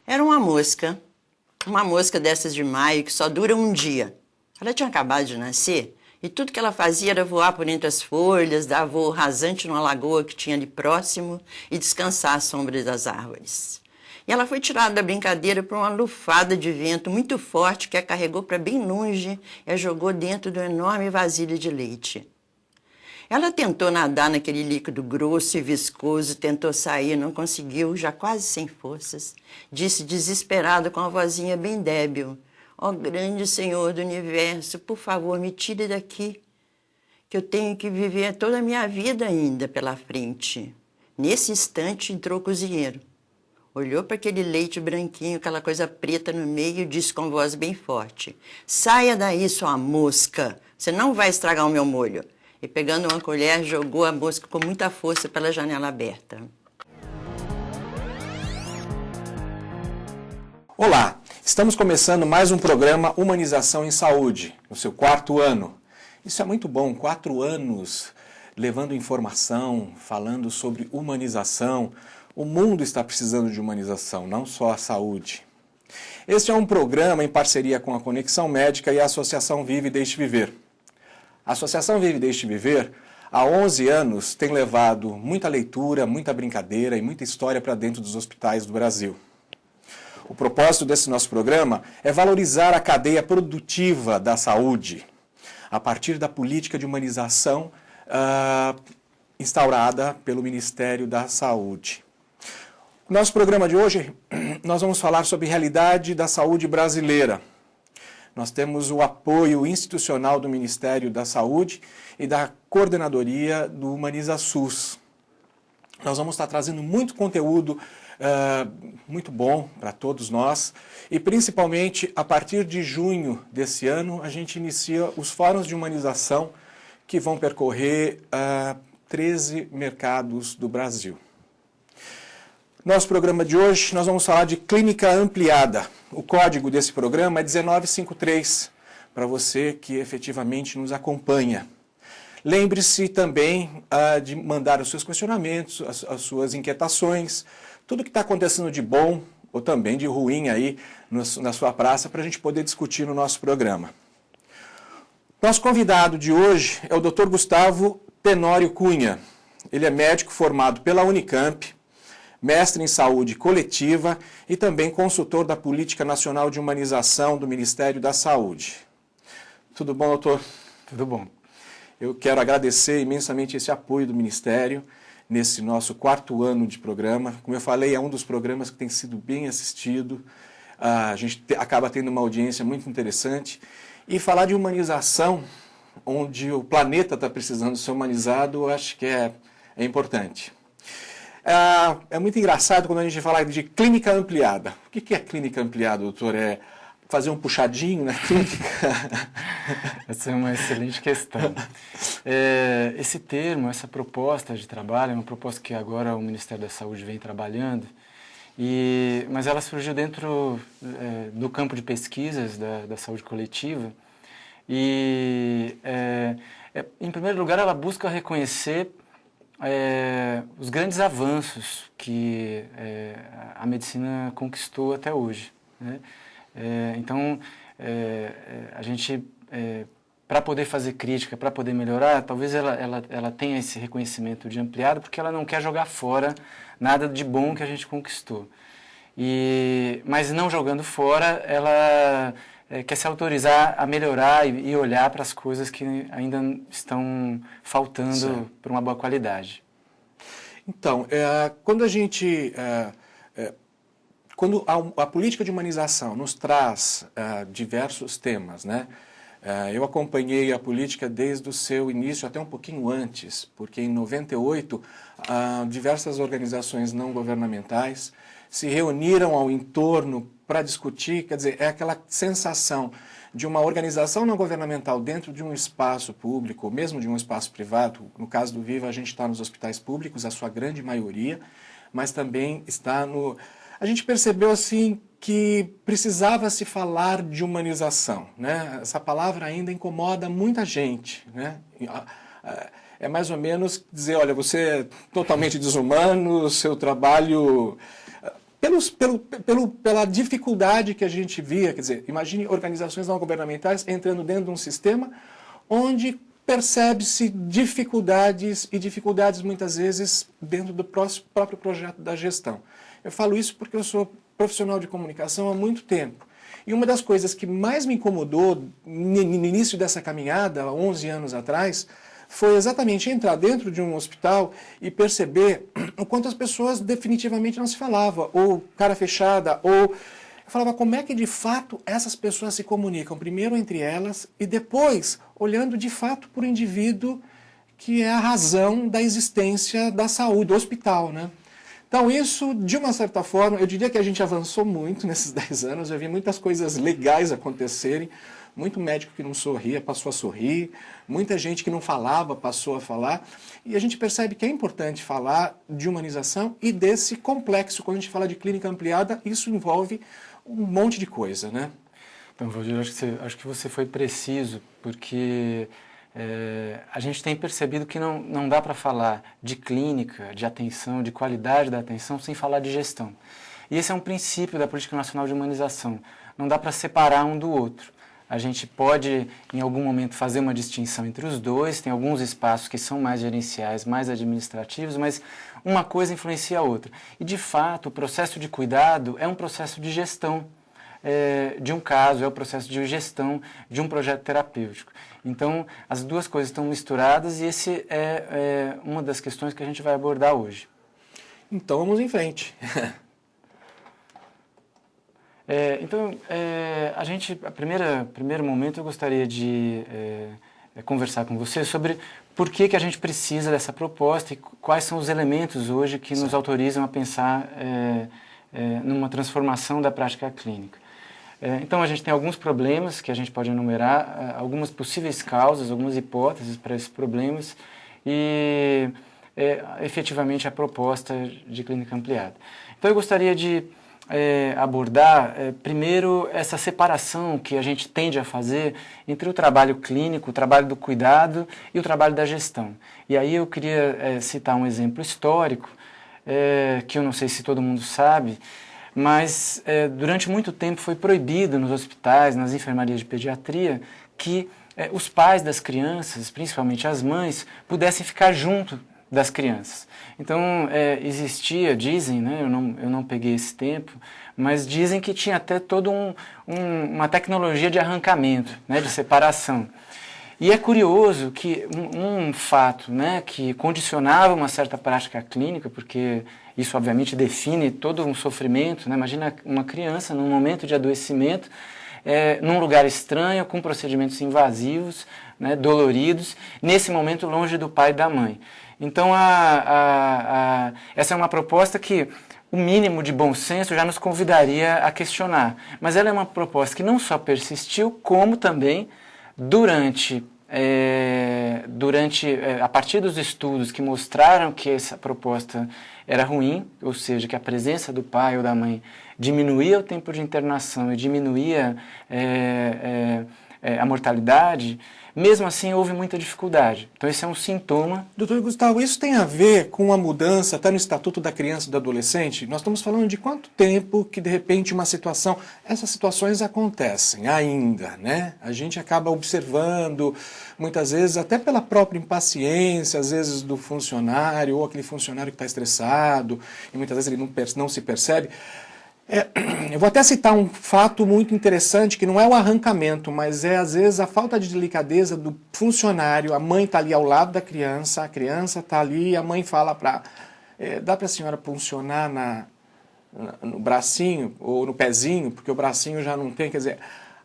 Era uma mosca dessas de maio que só dura um dia. Ela tinha acabado de nascer e tudo que ela fazia era voar por entre as folhas, dar voo rasante numa lagoa que tinha ali próximo e descansar à sombra das árvores. E ela foi tirada da brincadeira por uma lufada de vento muito forte que a carregou para bem longe e a jogou dentro de uma enorme vasilha de leite. Ela tentou nadar naquele líquido grosso e viscoso, tentou sair, não conseguiu, já quase sem forças. Disse desesperada com uma vozinha bem débil: "Ó grande Senhor do Universo, por favor, me tire daqui, que eu tenho que viver toda a minha vida ainda pela frente." Nesse instante entrou o cozinheiro. Olhou para aquele leite branquinho, aquela coisa preta no meio, e disse com voz bem forte: "Saia daí, sua mosca, você não vai estragar o meu molho." E pegando uma colher, jogou a mosca com muita força pela janela aberta. Olá, estamos começando mais um programa Humanização em Saúde, no seu 4º ano. Isso é muito bom, 4 anos levando informação, falando sobre humanização. O mundo está precisando de humanização, não só a saúde. Este é um programa em parceria com a Conexão Médica e a Associação Vive e Deixe Viver. A Associação Vive e Deixe Viver, há 11 anos, tem levado muita leitura, muita brincadeira e muita história para dentro dos hospitais do Brasil. O propósito desse nosso programa é valorizar a cadeia produtiva da saúde, a partir da política de humanização instaurada pelo Ministério da Saúde. No nosso programa de hoje, nós vamos falar sobre a realidade da saúde brasileira. Nós temos o apoio institucional do Ministério da Saúde e da Coordenadoria do HumanizaSUS. Nós vamos estar trazendo muito conteúdo muito bom para todos nós e, principalmente, a partir de junho desse ano, a gente inicia os fóruns de humanização que vão percorrer 13 mercados do Brasil. Nosso programa de hoje, nós vamos falar de clínica ampliada. O código desse programa é 1953, para você que efetivamente nos acompanha. Lembre-se também de mandar os seus questionamentos, as suas inquietações, tudo que está acontecendo de bom ou também de ruim aí na sua praça, para a gente poder discutir no nosso programa. Nosso convidado de hoje é o Dr. Gustavo Tenório Cunha. Ele é médico formado pela Unicamp, mestre em saúde coletiva e também consultor da Política Nacional de Humanização do Ministério da Saúde. Tudo bom, doutor? Tudo bom. Eu quero agradecer imensamente esse apoio do Ministério nesse nosso 4º ano de programa. Como eu falei, é um dos programas que tem sido bem assistido. A gente acaba tendo uma audiência muito interessante. E falar de humanização, onde o planeta está precisando ser humanizado, eu acho que é importante. É muito engraçado quando a gente fala de clínica ampliada. O que é clínica ampliada, doutor? É fazer um puxadinho na clínica? Essa é uma excelente questão. Esse termo, essa proposta de trabalho, é uma proposta que agora o Ministério da Saúde vem trabalhando, mas ela surgiu dentro do campo de pesquisas da saúde coletiva e, em primeiro lugar, ela busca reconhecer os grandes avanços que a medicina conquistou até hoje, né? Então, a gente, para poder fazer crítica, para poder melhorar, talvez ela tenha esse reconhecimento de ampliado, porque ela não quer jogar fora nada de bom que a gente conquistou. Mas não jogando fora, ela quer se autorizar a melhorar e olhar para as coisas que ainda estão faltando para uma boa qualidade. Então, quando a gente... quando a política de humanização nos traz diversos temas, né? Eu acompanhei a política desde o seu início, até um pouquinho antes, porque em 98, diversas organizações não governamentais se reuniram ao entorno para discutir, quer dizer, é aquela sensação de uma organização não governamental dentro de um espaço público, ou mesmo de um espaço privado. No caso do Viva, a gente está nos hospitais públicos, a sua grande maioria, mas também está no... A gente percebeu, assim, que precisava se falar de humanização, né? Essa palavra ainda incomoda muita gente, né? É mais ou menos dizer, olha, você é totalmente desumano, seu trabalho... Pela dificuldade que a gente via, quer dizer, imagine organizações não governamentais entrando dentro de um sistema onde percebe-se dificuldades, e dificuldades muitas vezes dentro do próprio projeto da gestão. Eu falo isso porque eu sou profissional de comunicação há muito tempo. E uma das coisas que mais me incomodou no início dessa caminhada, há 11 anos atrás, foi exatamente entrar dentro de um hospital e perceber o quanto as pessoas definitivamente não se falavam, ou cara fechada, ou... Eu falava, como é que de fato essas pessoas se comunicam? Primeiro entre elas e depois olhando de fato para o indivíduo que é a razão da existência da saúde, do hospital, né? Então isso, de uma certa forma, eu diria que a gente avançou muito nesses 10 anos, eu vi muitas coisas legais acontecerem, muito médico que não sorria passou a sorrir, muita gente que não falava passou a falar, e a gente percebe que é importante falar de humanização e desse complexo. Quando a gente fala de clínica ampliada, isso envolve um monte de coisa, né? Então, Valdir, acho que você foi preciso, porque a gente tem percebido que não dá para falar de clínica, de atenção, de qualidade da atenção, sem falar de gestão. E esse é um princípio da Política Nacional de Humanização. Não dá para separar um do outro. A gente pode, em algum momento, fazer uma distinção entre os dois, tem alguns espaços que são mais gerenciais, mais administrativos, mas uma coisa influencia a outra. E, de fato, o processo de cuidado é um processo de gestão de um caso, é o processo de gestão de um projeto terapêutico. Então, as duas coisas estão misturadas e esse é uma das questões que a gente vai abordar hoje. Então, vamos em frente. Primeiro momento, eu gostaria de conversar com você sobre por que a gente precisa dessa proposta e quais são os elementos hoje que nos autorizam a pensar numa transformação da prática clínica. Então, a gente tem alguns problemas que a gente pode enumerar, algumas possíveis causas, algumas hipóteses para esses problemas e, efetivamente, a proposta de clínica ampliada. Então, eu gostaria de abordar, primeiro, essa separação que a gente tende a fazer entre o trabalho clínico, o trabalho do cuidado e o trabalho da gestão. E aí eu queria citar um exemplo histórico, que eu não sei se todo mundo sabe, mas durante muito tempo foi proibido nos hospitais, nas enfermarias de pediatria, que os pais das crianças, principalmente as mães, pudessem ficar junto das crianças. Então, dizem, né, eu não peguei esse tempo, mas dizem que tinha até toda uma tecnologia de arrancamento, né, de separação. E é curioso que um fato, né, que condicionava uma certa prática clínica, porque isso obviamente define todo um sofrimento, né? Imagina uma criança num momento de adoecimento, num lugar estranho, com procedimentos invasivos, né, doloridos, nesse momento longe do pai e da mãe. Então, essa é uma proposta que o mínimo de bom senso já nos convidaria a questionar. Mas ela é uma proposta que não só persistiu, como também, a partir dos estudos que mostraram que essa proposta era ruim, ou seja, que a presença do pai ou da mãe diminuía o tempo de internação e diminuía a mortalidade, mesmo assim houve muita dificuldade. Então esse é um sintoma. Doutor Gustavo, isso tem a ver com a mudança, até no Estatuto da Criança e do Adolescente? Nós estamos falando de quanto tempo que de repente essas situações acontecem ainda, né? A gente acaba observando, muitas vezes até pela própria impaciência, às vezes do funcionário, ou aquele funcionário que está estressado, e muitas vezes ele não se percebe. Eu vou até citar um fato muito interessante, que não é o arrancamento, mas às vezes a falta de delicadeza do funcionário. A mãe está ali ao lado da criança, a criança está ali, a mãe fala dá para a senhora puncionar no bracinho ou no pezinho, porque o bracinho já não tem, quer dizer,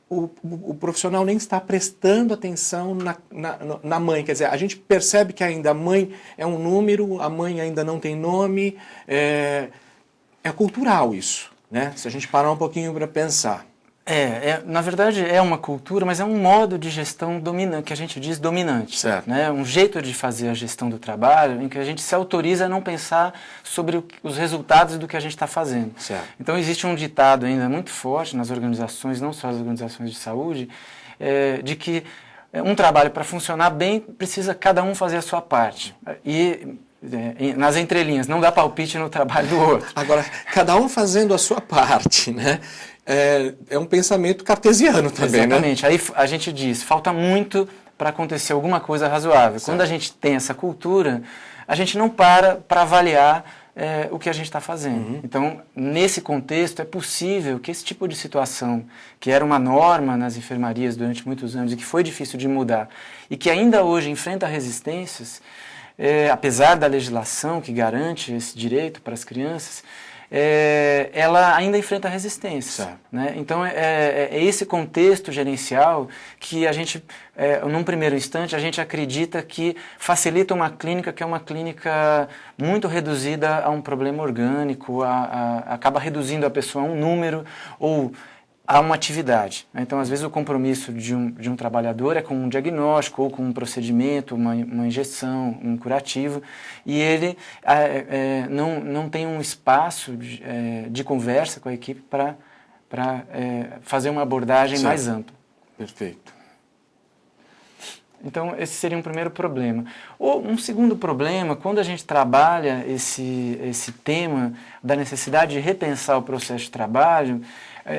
o profissional nem está prestando atenção na mãe, quer dizer, a gente percebe que ainda a mãe é um número, a mãe ainda não tem nome, é cultural isso. né? Se a gente parar um pouquinho para pensar. Na verdade é uma cultura, mas é um modo de gestão dominante, que a gente diz dominante. Certo. Né? Um jeito de fazer a gestão do trabalho em que a gente se autoriza a não pensar sobre os resultados do que a gente está fazendo. Certo. Então existe um ditado ainda muito forte nas organizações, não só as organizações de saúde, de que um trabalho para funcionar bem precisa cada um fazer a sua parte. E nas entrelinhas, não dá palpite no trabalho do outro. Agora, cada um fazendo a sua parte, né? É um pensamento cartesiano também, Exatamente. né? Aí a gente diz, falta muito para acontecer alguma coisa razoável. Certo. Quando a gente tem essa cultura, a gente não para avaliar o que a gente está fazendo. Então, nesse contexto, é possível que esse tipo de situação, que era uma norma nas enfermarias durante muitos anos e que foi difícil de mudar, e que ainda hoje enfrenta resistências, apesar da legislação que garante esse direito para as crianças, ela ainda enfrenta resistência. Né? Então, é esse contexto gerencial que a gente, num primeiro instante, a gente acredita que facilita uma clínica que é uma clínica muito reduzida a um problema orgânico, acaba reduzindo a pessoa a um número ou a uma atividade. Então, às vezes, o compromisso de um trabalhador é com um diagnóstico ou com um procedimento, uma injeção, um curativo, e ele não tem um espaço de conversa com a equipe para fazer uma abordagem mais ampla. Perfeito. Então, esse seria um primeiro problema. Ou um segundo problema, quando a gente trabalha esse tema da necessidade de repensar o processo de trabalho,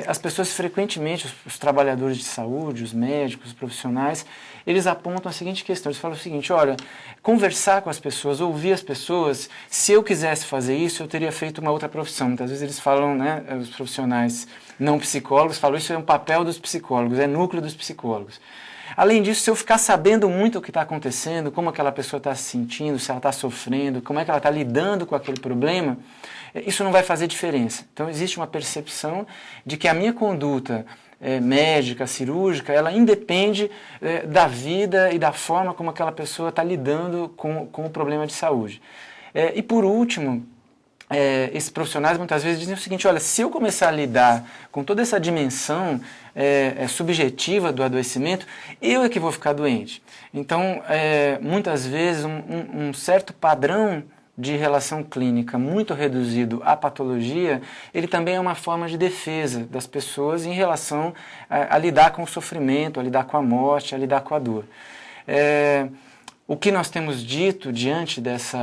as pessoas frequentemente, os trabalhadores de saúde, os médicos, os profissionais, eles apontam a seguinte questão, eles falam o seguinte, olha, conversar com as pessoas, ouvir as pessoas, se eu quisesse fazer isso, eu teria feito uma outra profissão. Muitas vezes eles falam, né, os profissionais não psicólogos, falam, isso é um papel dos psicólogos, é núcleo dos psicólogos. Além disso, se eu ficar sabendo muito o que está acontecendo, como aquela pessoa está se sentindo, se ela está sofrendo, como é que ela está lidando com aquele problema, isso não vai fazer diferença. Então, existe uma percepção de que a minha conduta médica, cirúrgica, ela independe da vida e da forma como aquela pessoa está lidando com o problema de saúde. E, por último, esses profissionais muitas vezes dizem o seguinte, olha, se eu começar a lidar com toda essa dimensão subjetiva do adoecimento, eu é que vou ficar doente. Então, muitas vezes, um certo padrão de relação clínica muito reduzido à patologia, ele também é uma forma de defesa das pessoas em relação a lidar com o sofrimento, a lidar com a morte, a lidar com a dor. O que nós temos dito diante desse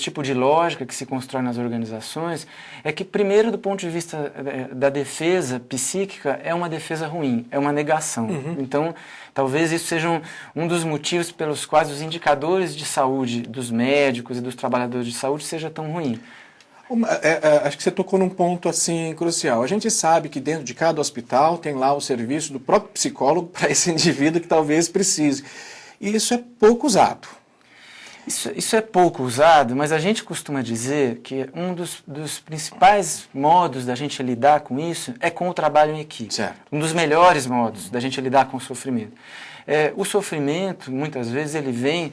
tipo de lógica que se constrói nas organizações é que, primeiro, do ponto de vista da defesa psíquica, é uma defesa ruim, é uma negação. Então, talvez isso seja um dos motivos pelos quais os indicadores de saúde dos médicos e dos trabalhadores de saúde seja tão ruim. Acho que você tocou num ponto assim crucial. A gente sabe que dentro de cada hospital tem lá o serviço do próprio psicólogo para esse indivíduo que talvez precise. E isso é pouco usado. Isso é pouco usado, mas a gente costuma dizer que um dos principais modos da gente lidar com isso é com o trabalho em equipe. Certo. Um dos melhores modos da gente lidar com o sofrimento. O sofrimento, muitas vezes, ele vem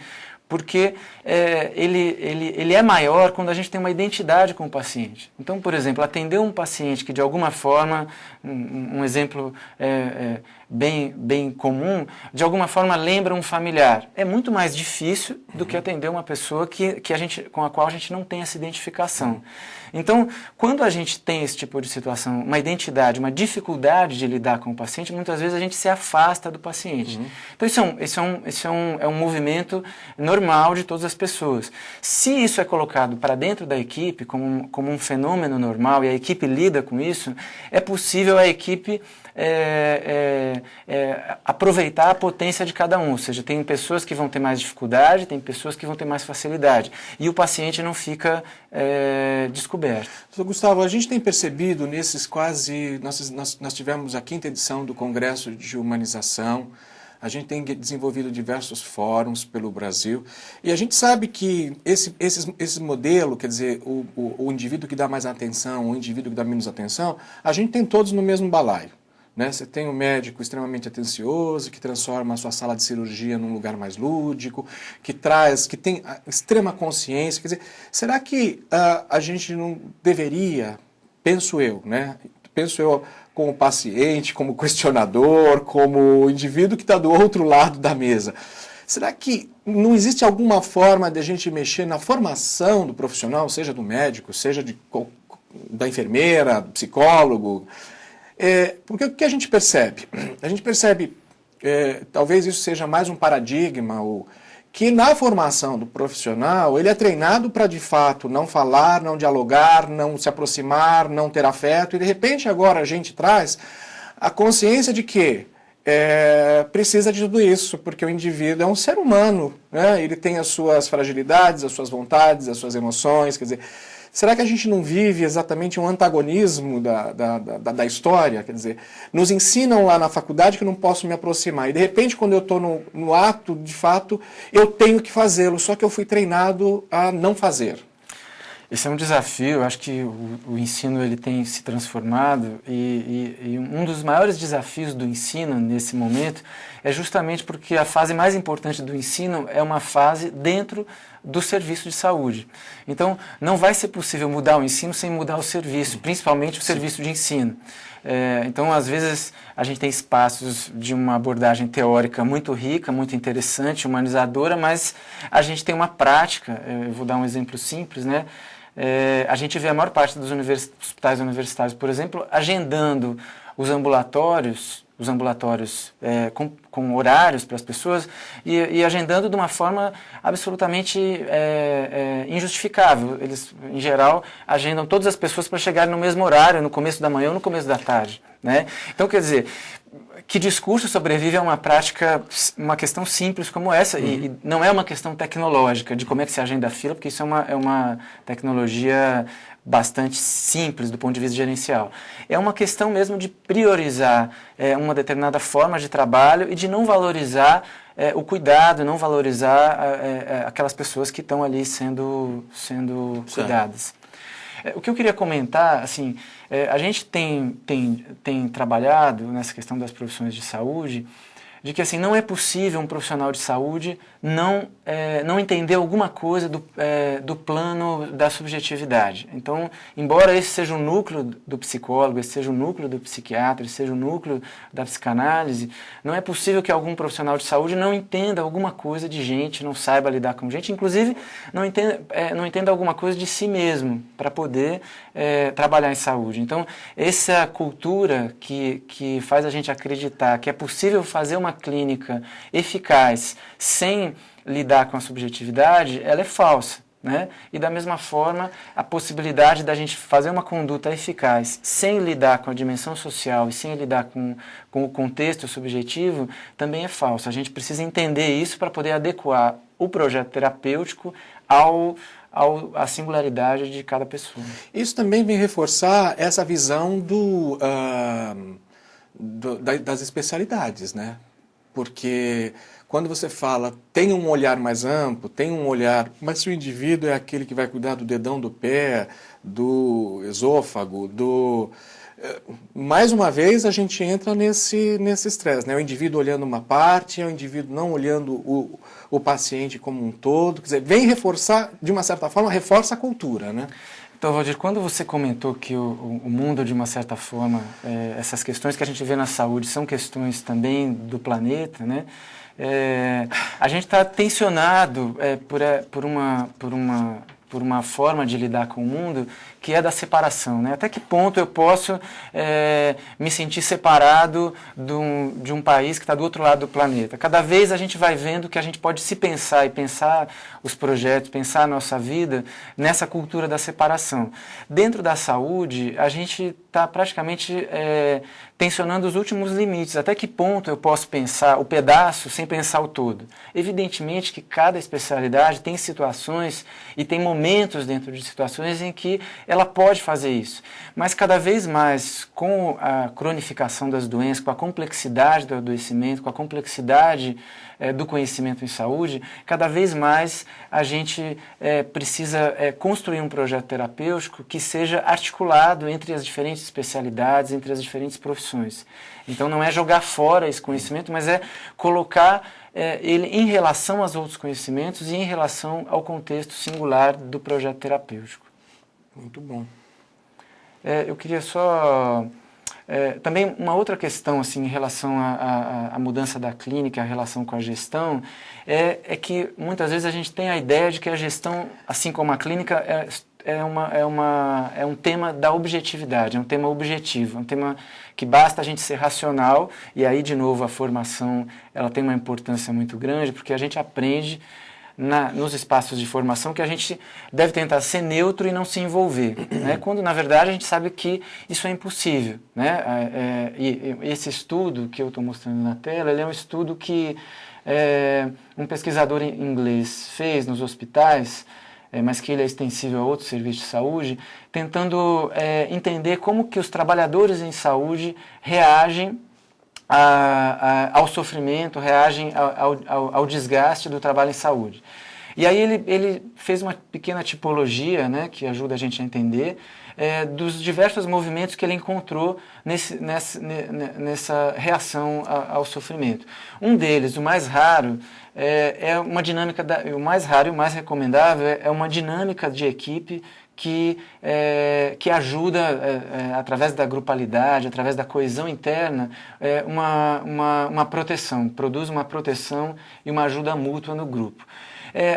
porque ele é maior quando a gente tem uma identidade com o paciente. Então, por exemplo, atender um paciente que de alguma forma, um exemplo bem comum, de alguma forma lembra um familiar. É muito mais difícil do que atender uma pessoa com a qual a gente não tem essa identificação. Então, quando a gente tem esse tipo de situação, uma identidade, uma dificuldade de lidar com o paciente, muitas vezes a gente se afasta do paciente. Então, isso é um movimento normal de todas as pessoas. Se isso é colocado para dentro da equipe como um fenômeno normal e a equipe lida com isso, é possível a equipe aproveitar a potência de cada um, ou seja, tem pessoas que vão ter mais dificuldade, tem pessoas que vão ter mais facilidade, e o paciente não fica descoberto. Doutor Gustavo, a gente tem percebido nesses quase... Nós tivemos a 5ª edição do Congresso de Humanização, a gente tem desenvolvido diversos fóruns pelo Brasil, e a gente sabe que esse modelo, quer dizer, o indivíduo que dá mais atenção, o indivíduo que dá menos atenção, a gente tem todos no mesmo balaio. né? Você tem um médico extremamente atencioso, que transforma a sua sala de cirurgia num lugar mais lúdico, que tem extrema consciência. Quer dizer, será que a gente não deveria, penso eu, né? Penso eu como paciente, como questionador, como indivíduo que está do outro lado da mesa. Será que não existe alguma forma de a gente mexer na formação do profissional, seja do médico, seja da enfermeira, psicólogo? Porque o que a gente percebe? A gente percebe, talvez isso seja mais um paradigma, que na formação do profissional, ele é treinado para, de fato, não falar, não dialogar, não se aproximar, não ter afeto, e de repente agora a gente traz a consciência de que precisa de tudo isso, porque o indivíduo é um ser humano, né? Ele tem as suas fragilidades, as suas vontades, as suas emoções, quer dizer, será que a gente não vive exatamente um antagonismo da história? Quer dizer, nos ensinam lá na faculdade que eu não posso me aproximar, e de repente quando eu estou no ato, de fato, eu tenho que fazê-lo, só que eu fui treinado a não fazer. Esse é um desafio, eu acho que o ensino ele tem se transformado e um dos maiores desafios do ensino nesse momento é justamente porque a fase mais importante do ensino é uma fase dentro do serviço de saúde. Então, não vai ser possível mudar o ensino sem mudar o serviço, principalmente o serviço de ensino. Então, às vezes, a gente tem espaços de uma abordagem teórica muito rica, muito interessante, humanizadora, mas a gente tem uma prática, eu vou dar um exemplo simples, né? A gente vê a maior parte dos hospitais universitários, por exemplo, agendando os ambulatórios com horários para as pessoas e agendando de uma forma absolutamente injustificável. Eles, em geral, agendam todas as pessoas para chegarem no mesmo horário, no começo da manhã ou no começo da tarde, né? Então, quer dizer, que discurso sobrevive a uma prática, uma questão simples como essa, e não é uma questão tecnológica de como é que se agenda a fila, porque isso é uma tecnologia bastante simples do ponto de vista gerencial. É uma questão mesmo de priorizar uma determinada forma de trabalho e de não valorizar o cuidado, não valorizar aquelas pessoas que estão ali sendo cuidadas. O que eu queria comentar, assim, a gente tem trabalhado nessa questão das profissões de saúde, de que assim, não é possível um profissional de saúde não entender alguma coisa do plano da subjetividade. Então, embora esse seja o núcleo do psicólogo, esse seja o núcleo do psiquiatra, esse seja o núcleo da psicanálise, não é possível que algum profissional de saúde não entenda alguma coisa de gente, não saiba lidar com gente, inclusive não entenda alguma coisa de si mesmo, para poder trabalhar em saúde. Então, essa cultura que faz a gente acreditar que é possível fazer uma clínica eficaz sem lidar com a subjetividade, ela é falsa, né? E da mesma forma, a possibilidade da gente fazer uma conduta eficaz sem lidar com a dimensão social e sem lidar com o contexto subjetivo também é falsa. A gente precisa entender isso para poder adequar o projeto terapêutico à singularidade de cada pessoa. Isso também vem reforçar essa visão das especialidades, né? Porque quando você fala, tem um olhar mais amplo, tem um olhar, mas se o indivíduo é aquele que vai cuidar do dedão do pé, do esôfago, mais uma vez a gente entra nesse estresse, né? O indivíduo olhando uma parte, o indivíduo não olhando o paciente como um todo, quer dizer, vem reforçar, de uma certa forma, reforça a cultura, né? Então, Valdir, quando você comentou que o mundo, de uma certa forma, essas questões que a gente vê na saúde são questões também do planeta, né? A gente está tensionado por uma forma de lidar com o mundo que é da separação, né? Até que ponto eu posso me sentir separado de um país que está do outro lado do planeta? Cada vez a gente vai vendo que a gente pode se pensar e pensar os projetos, pensar a nossa vida nessa cultura da separação. Dentro da saúde, a gente está praticamente tensionando os últimos limites. Até que ponto eu posso pensar o pedaço sem pensar o todo? Evidentemente que cada especialidade tem situações e tem momentos dentro de situações em que ela pode fazer isso. Mas cada vez mais, com a cronificação das doenças, com a complexidade do adoecimento, com a complexidade do conhecimento em saúde, cada vez mais a gente precisa construir um projeto terapêutico que seja articulado entre as diferentes especialidades, entre as diferentes profissões. Então não é jogar fora esse conhecimento, mas é colocar ele em relação aos outros conhecimentos e em relação ao contexto singular do projeto terapêutico. Muito bom. Eu queria só... também uma outra questão assim, em relação à mudança da clínica, a relação com a gestão, é que muitas vezes a gente tem a ideia de que a gestão, assim como a clínica, é um tema da objetividade, é um tema objetivo, é um tema que basta a gente ser racional, e aí, de novo, a formação ela tem uma importância muito grande, porque a gente aprende nos espaços de formação que a gente deve tentar ser neutro e não se envolver, né? Quando, na verdade, a gente sabe que isso é impossível, né? E esse estudo que eu estou mostrando na tela, ele é um estudo que um pesquisador inglês fez nos hospitais, mas que ele é extensível a outros serviços de saúde, tentando entender como que os trabalhadores em saúde reagem ao sofrimento, reagem ao desgaste do trabalho em saúde. E aí ele fez uma pequena tipologia, né, que ajuda a gente a entender, dos diversos movimentos que ele encontrou nessa reação ao sofrimento. Um deles, o mais raro, é uma dinâmica, o mais raro e o mais recomendável é uma dinâmica de equipe que ajuda, através da grupalidade, através da coesão interna, uma proteção, produz uma proteção e uma ajuda mútua no grupo.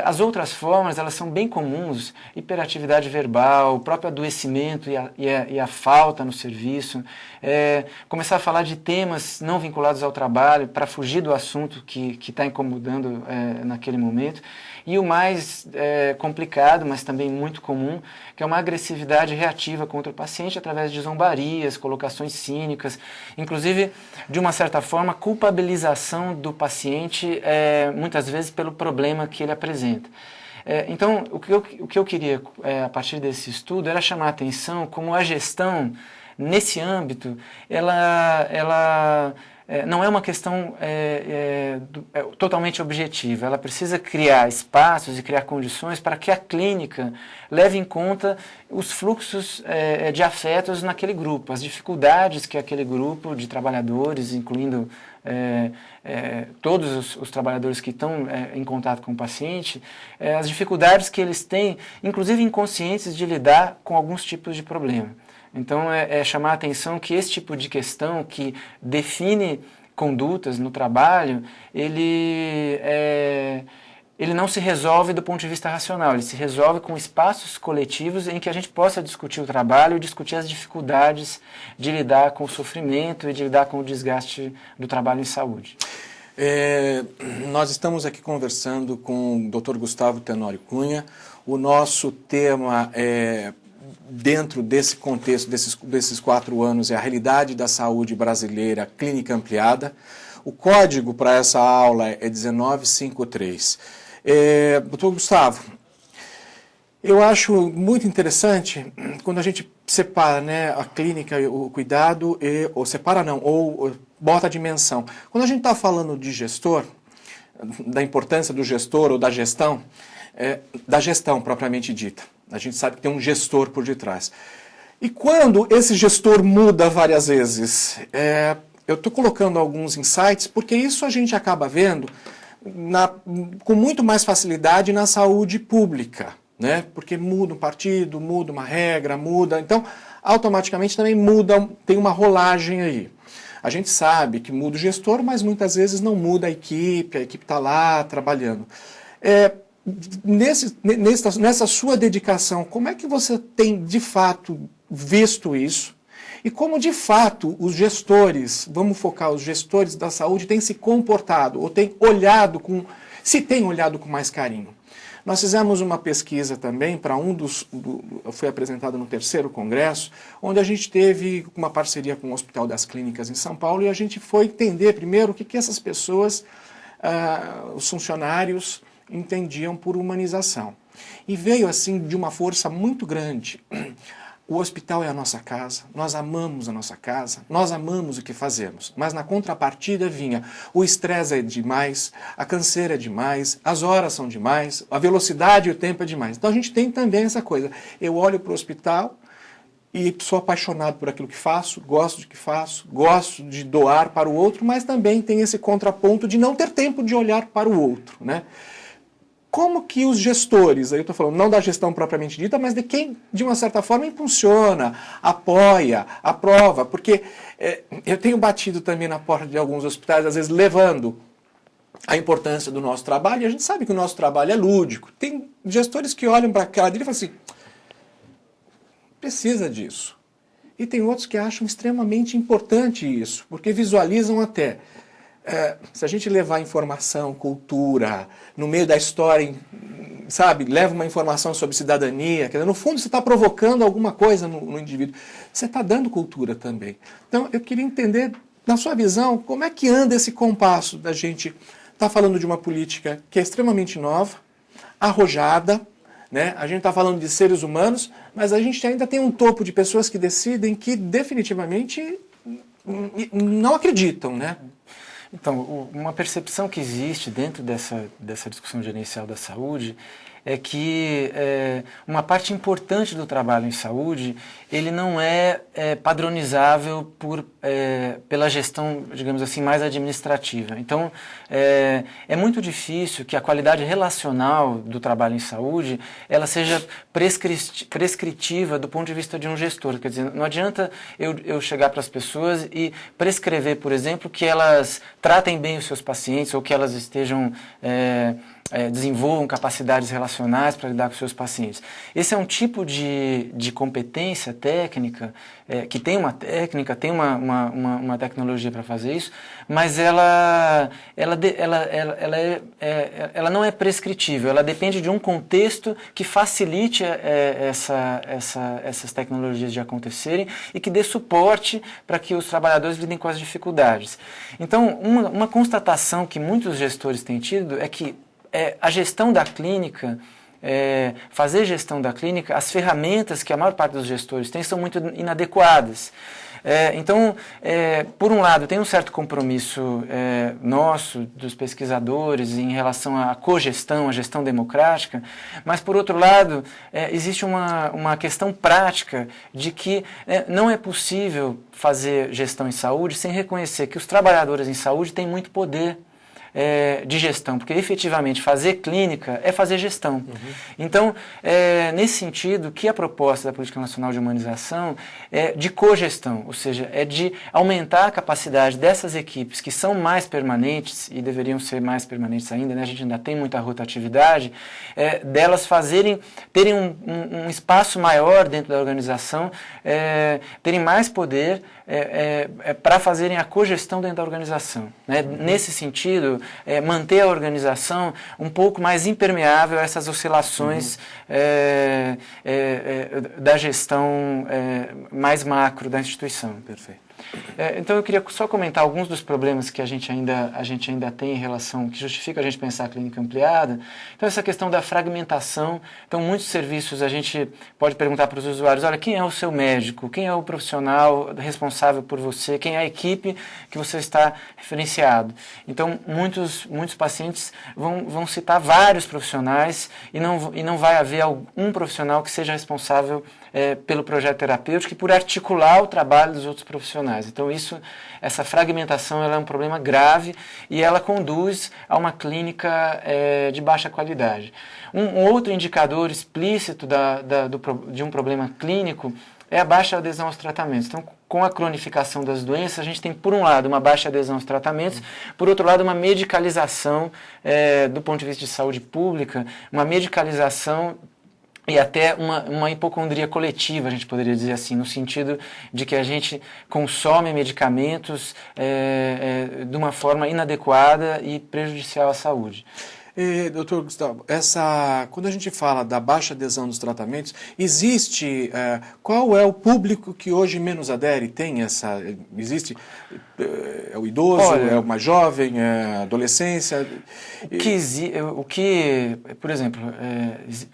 As outras formas, elas são bem comuns, hiperatividade verbal, o próprio adoecimento e a falta no serviço, começar a falar de temas não vinculados ao trabalho para fugir do assunto que está incomodando naquele momento. E o mais complicado, mas também muito comum, que é uma agressividade reativa contra o paciente através de zombarias, colocações cínicas, inclusive, de uma certa forma, culpabilização do paciente, muitas vezes pelo problema que ele apresenta. Então, o que eu queria, a partir desse estudo, era chamar a atenção como a gestão, nesse âmbito, ela não é uma questão totalmente objetiva. Ela precisa criar espaços e criar condições para que a clínica leve em conta os fluxos de afetos naquele grupo, as dificuldades que aquele grupo de trabalhadores, incluindo todos os trabalhadores que estão em contato com o paciente, as dificuldades que eles têm, inclusive inconscientes, de lidar com alguns tipos de problema. Então, chamar a atenção que esse tipo de questão que define condutas no trabalho, ele não se resolve do ponto de vista racional, ele se resolve com espaços coletivos em que a gente possa discutir o trabalho e discutir as dificuldades de lidar com o sofrimento e de lidar com o desgaste do trabalho em saúde. Nós estamos aqui conversando com o Dr. Gustavo Tenório Cunha. O nosso tema dentro desse contexto, desses 4 anos, é a realidade da saúde brasileira clínica ampliada. O código para essa aula é 1953. Doutor Gustavo, eu acho muito interessante quando a gente separa, né, a clínica, o cuidado, ou separa não, ou bota a dimensão. Quando a gente está falando de gestor, da importância do gestor ou da gestão propriamente dita. A gente sabe que tem um gestor por detrás. E quando esse gestor muda várias vezes, eu estou colocando alguns insights, porque isso a gente acaba vendo com muito mais facilidade na saúde pública, né? Porque muda um partido, muda uma regra, então automaticamente também muda, tem uma rolagem aí. A gente sabe que muda o gestor, mas muitas vezes não muda a equipe está lá trabalhando. Nessa sua dedicação, como é que você tem, de fato, visto isso? E como, de fato, os gestores, vamos focar, os gestores da saúde têm se comportado, ou têm olhado se têm olhado com mais carinho? Nós fizemos uma pesquisa também para foi apresentado no 3º Congresso, onde a gente teve uma parceria com o Hospital das Clínicas em São Paulo, e a gente foi entender primeiro o que essas pessoas, os funcionários, entendiam por humanização. E veio assim de uma força muito grande. o hospital é a nossa casa, nós amamos a nossa casa, nós amamos o que fazemos, mas na contrapartida vinha o estresse é demais, a canseira é demais, as horas são demais, a velocidade e o tempo é demais. Então a gente tem também essa coisa, eu olho para o hospital e sou apaixonado por aquilo que faço, gosto do que faço, gosto de doar para o outro, mas também tem esse contraponto de não ter tempo de olhar para o outro, né? Como que os gestores, aí eu estou falando não da gestão propriamente dita, mas de quem, de uma certa forma, impulsiona, apoia, aprova, porque eu tenho batido também na porta de alguns hospitais, às vezes levando a importância do nosso trabalho, e a gente sabe que o nosso trabalho é lúdico. Tem gestores que olham para aquela dele e falam assim, precisa disso. E tem outros que acham extremamente importante isso, porque visualizam até... se a gente levar informação, cultura, no meio da história, sabe, leva uma informação sobre cidadania, quer dizer, no fundo você está provocando alguma coisa no indivíduo. Você está dando cultura também. Então eu queria entender, na sua visão, como é que anda esse compasso da gente estar falando de uma política que é extremamente nova, arrojada, né? A gente está falando de seres humanos, mas a gente ainda tem um topo de pessoas que decidem que definitivamente não acreditam, né? Então, uma percepção que existe dentro dessa discussão gerencial da saúde é que uma parte importante do trabalho em saúde ele não é padronizável pela gestão, digamos assim, mais administrativa. Então, é muito difícil que a qualidade relacional do trabalho em saúde ela seja prescritiva do ponto de vista de um gestor. Quer dizer, não adianta eu chegar para as pessoas e prescrever, por exemplo, que elas tratem bem os seus pacientes ou que elas estejam... desenvolvam capacidades relacionais para lidar com seus pacientes. Esse é um tipo de competência técnica, que tem uma técnica, tem uma tecnologia para fazer isso, mas ela não é prescritível, ela depende de um contexto que facilite essas tecnologias de acontecerem e que dê suporte para que os trabalhadores lidem com as dificuldades. Então, uma constatação que muitos gestores têm tido é que a gestão da clínica, fazer gestão da clínica, as ferramentas que a maior parte dos gestores tem são muito inadequadas. Então, por um lado, tem um certo compromisso nosso, dos pesquisadores, em relação à cogestão, à gestão democrática, mas, por outro lado, existe uma questão prática de que não é possível fazer gestão em saúde sem reconhecer que os trabalhadores em saúde têm muito poder de gestão, porque efetivamente fazer clínica é fazer gestão. Uhum. Então, nesse sentido, que a proposta da Política Nacional de Humanização é de cogestão, ou seja, é de aumentar a capacidade dessas equipes que são mais permanentes, e deveriam ser mais permanentes ainda, né? A gente ainda tem muita rotatividade, delas terem um espaço maior dentro da organização, terem mais poder para fazerem a cogestão dentro da organização. Né? Uhum. Nesse sentido, manter a organização um pouco mais impermeável a essas oscilações da gestão mais macro da instituição. Perfeito. Então eu queria só comentar alguns dos problemas que a gente ainda tem em relação, que justifica a gente pensar a clínica ampliada. Então essa questão da fragmentação, então muitos serviços a gente pode perguntar para os usuários, olha, quem é o seu médico, quem é o profissional responsável por você, quem é a equipe que você está referenciado. Então muitos pacientes vão citar vários profissionais e não vai haver um profissional que seja responsável pelo projeto terapêutico e por articular o trabalho dos outros profissionais. Então essa fragmentação ela é um problema grave e ela conduz a uma clínica de baixa qualidade. Um outro indicador explícito de um problema clínico é a baixa adesão aos tratamentos. Então, com a cronificação das doenças, a gente tem, por um lado, uma baixa adesão aos tratamentos, por outro lado, uma medicalização do ponto de vista de saúde pública, uma medicalização e até uma hipocondria coletiva, a gente poderia dizer assim, no sentido de que a gente consome medicamentos de uma forma inadequada e prejudicial à saúde. Doutor Gustavo, quando a gente fala da baixa adesão dos tratamentos, qual é o público que hoje menos adere? Existe? É o idoso, Olha, é o mais jovem, é a adolescência? Por exemplo,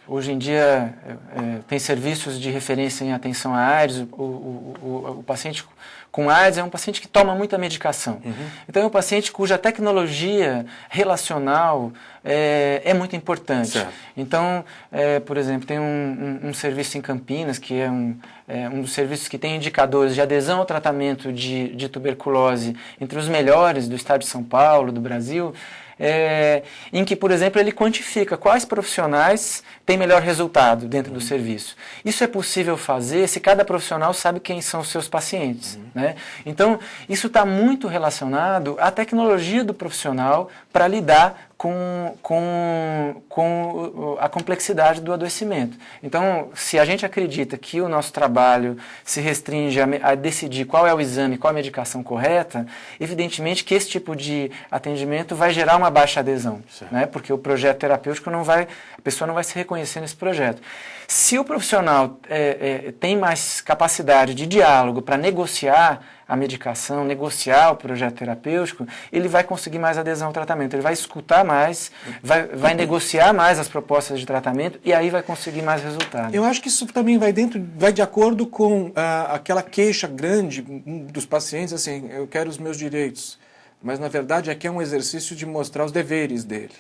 hoje em dia tem serviços de referência em atenção à AIDS, o paciente com AIDS é um paciente que toma muita medicação. Então é um paciente cuja tecnologia relacional é muito importante. Certo. Então, por exemplo, tem um serviço em Campinas, que é um dos serviços que tem indicadores de adesão ao tratamento de tuberculose entre os melhores do estado de São Paulo, do Brasil, em que, por exemplo, ele quantifica quais profissionais têm melhor resultado dentro do serviço. Isso é possível fazer se cada profissional sabe quem são os seus pacientes. Né? Então, isso está muito relacionado à tecnologia do profissional para lidar com a complexidade do adoecimento. Então, se a gente acredita que o nosso trabalho se restringe a decidir qual é o exame, qual a medicação correta, evidentemente que esse tipo de atendimento vai gerar uma baixa adesão, né? Porque o projeto terapêutico a pessoa não vai se reconhecer nesse projeto. Se o profissional tem mais capacidade de diálogo para negociar a medicação, negociar o projeto terapêutico, ele vai conseguir mais adesão ao tratamento, ele vai escutar mais, vai negociar mais as propostas de tratamento e aí vai conseguir mais resultado. Eu acho que isso também vai de acordo com aquela queixa grande dos pacientes, assim, eu quero os meus direitos, mas na verdade aqui é um exercício de mostrar os deveres dele.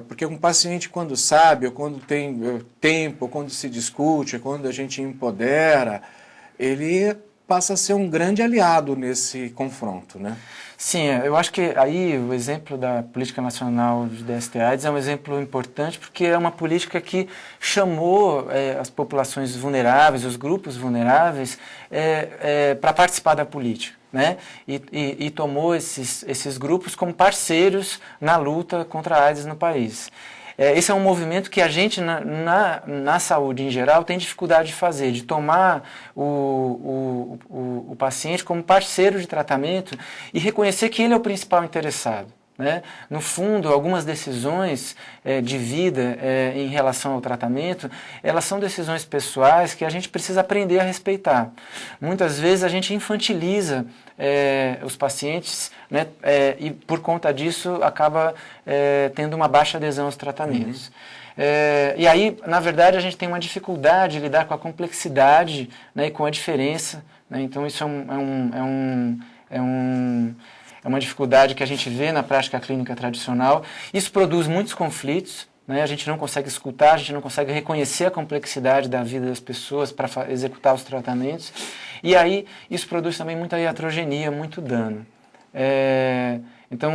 Porque um paciente, quando sabe, ou quando tem tempo, ou quando se discute, ou quando a gente empodera, ele passa a ser um grande aliado nesse confronto, né? Sim, eu acho que aí o exemplo da Política Nacional de DST-AIDS é um exemplo importante porque é uma política que chamou as populações vulneráveis, os grupos vulneráveis, para participar da política. Né? E tomou esses grupos como parceiros na luta contra a AIDS no país. Esse é um movimento que a gente, na saúde em geral, tem dificuldade de fazer, de tomar o paciente como parceiro de tratamento e reconhecer que ele é o principal interessado. Né? No fundo, algumas decisões de vida em relação ao tratamento, elas são decisões pessoais que a gente precisa aprender a respeitar. Muitas vezes a gente infantiliza os pacientes, né? E por conta disso acaba tendo uma baixa adesão aos tratamentos. E aí, na verdade, a gente tem uma dificuldade de lidar com a complexidade, né, e com a diferença. Né? Então isso é uma dificuldade que a gente vê na prática clínica tradicional. Isso produz muitos conflitos, né? A gente não consegue escutar, a gente não consegue reconhecer a complexidade da vida das pessoas para executar os tratamentos. E aí isso produz também muita iatrogenia, muito dano. Então,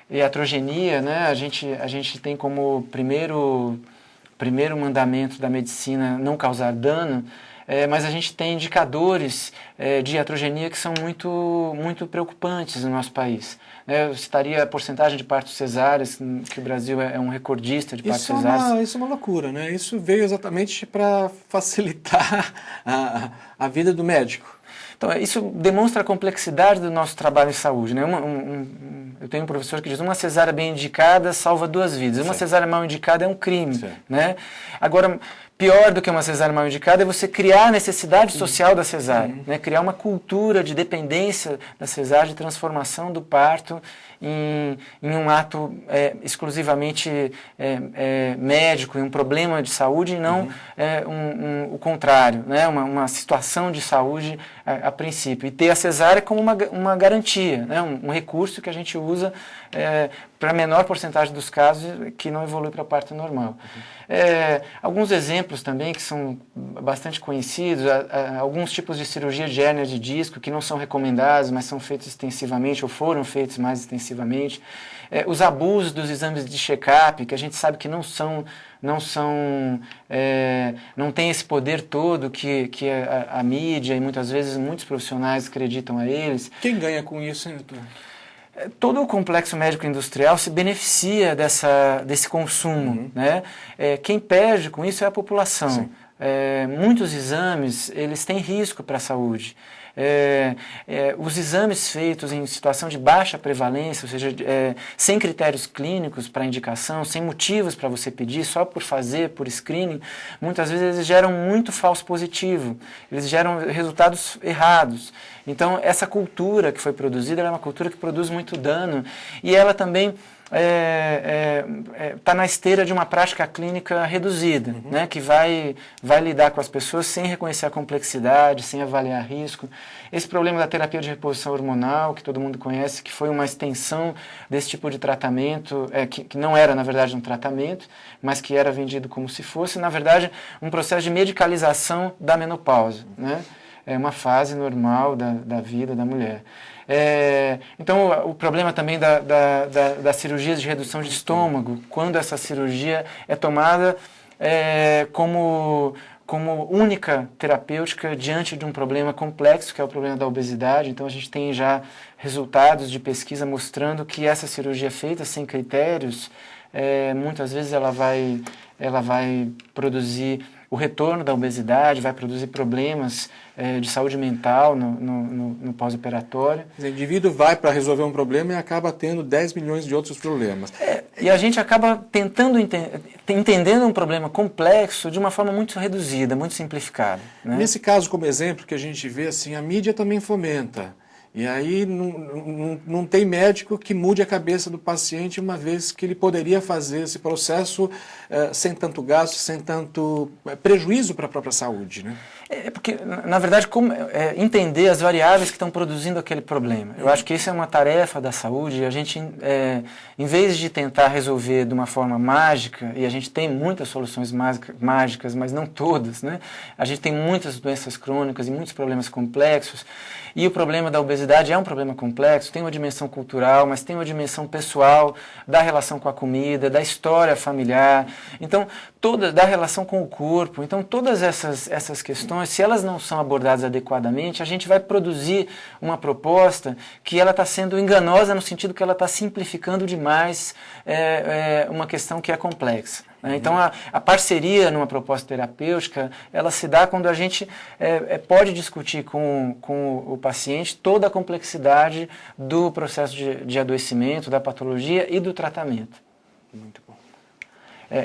iatrogenia, né? A gente tem como primeiro mandamento da medicina não causar dano, mas a gente tem indicadores de iatrogenia que são muito preocupantes no nosso país. Eu citaria a porcentagem de partos cesáreas, que o Brasil é um recordista de partos cesáreas. Isso é uma loucura, né? Isso veio exatamente para facilitar a vida do médico. Então, isso demonstra a complexidade do nosso trabalho em saúde. Né? Eu tenho um professor que diz: uma cesárea bem indicada salva 2 vidas. Uma cesárea mal indicada é um crime. Né? Agora, pior do que uma cesárea mal indicada é você criar a necessidade social da cesárea, né? Criar uma cultura de dependência da cesárea, de transformação do parto em um ato exclusivamente médico, em um problema de saúde, e não o contrário, né? Uma situação de saúde a princípio. E ter a cesárea como uma garantia, né? Um recurso que a gente usa para a menor porcentagem dos casos que não evolui para parto normal. Alguns exemplos também que são bastante conhecidos, alguns tipos de cirurgia de hérnia de disco que não são recomendados, mas são feitos extensivamente ou foram feitos mais extensivamente. Os abusos dos exames de check-up, que a gente sabe que não tem esse poder todo que a mídia e muitas vezes muitos profissionais acreditam a eles. Quem ganha com isso, hein, doutor? Todo o complexo médico-industrial se beneficia desse consumo. Né? Quem perde com isso é a população. muitos exames, eles têm risco para a saúde. Os exames feitos em situação de baixa prevalência, ou seja, sem critérios clínicos para indicação, sem motivos para você pedir, só por fazer, por screening, muitas vezes eles geram muito falso positivo, eles geram resultados errados. Então, essa cultura que foi produzida é uma cultura que produz muito dano e ela também está na esteira de uma prática clínica reduzida, né, que vai lidar com as pessoas sem reconhecer a complexidade, sem avaliar risco. Esse problema da terapia de reposição hormonal, que todo mundo conhece, que foi uma extensão desse tipo de tratamento, que não era, na verdade, um tratamento, mas que era vendido como se fosse, na verdade, um processo de medicalização da menopausa, né? É uma fase normal da vida da mulher. Então, o problema também das cirurgias de redução de estômago, quando essa cirurgia é tomada como única terapêutica diante de um problema complexo, que é o problema da obesidade. Então, a gente tem já resultados de pesquisa mostrando que essa cirurgia feita sem critérios, muitas vezes ela vai produzir o retorno da obesidade, vai produzir problemas de saúde mental no pós-operatório. O indivíduo vai para resolver um problema e acaba tendo 10 milhões de outros problemas. E a gente acaba tentando entendendo um problema complexo de uma forma muito reduzida, muito simplificada, né? Nesse caso, como exemplo, que a gente vê, assim, a mídia também fomenta. E aí não tem médico que mude a cabeça do paciente, uma vez que ele poderia fazer esse processo sem tanto gasto, sem tanto prejuízo para a própria saúde, né? Porque, na verdade, entender as variáveis que estão produzindo aquele problema. Eu acho que isso é uma tarefa da saúde e a gente, em vez de tentar resolver de uma forma mágica, e a gente tem muitas soluções mágicas, mas não todas, né? A gente tem muitas doenças crônicas e muitos problemas complexos, e o problema da obesidade é um problema complexo, tem uma dimensão cultural, mas tem uma dimensão pessoal, da relação com a comida, da história familiar, então, da relação com o corpo. Então, todas essas questões, se elas não são abordadas adequadamente, a gente vai produzir uma proposta que ela está sendo enganosa no sentido que ela está simplificando demais uma questão que é complexa. Então, a parceria numa proposta terapêutica, ela se dá quando a gente pode discutir com o paciente toda a complexidade do processo de adoecimento, da patologia e do tratamento. Muito bom.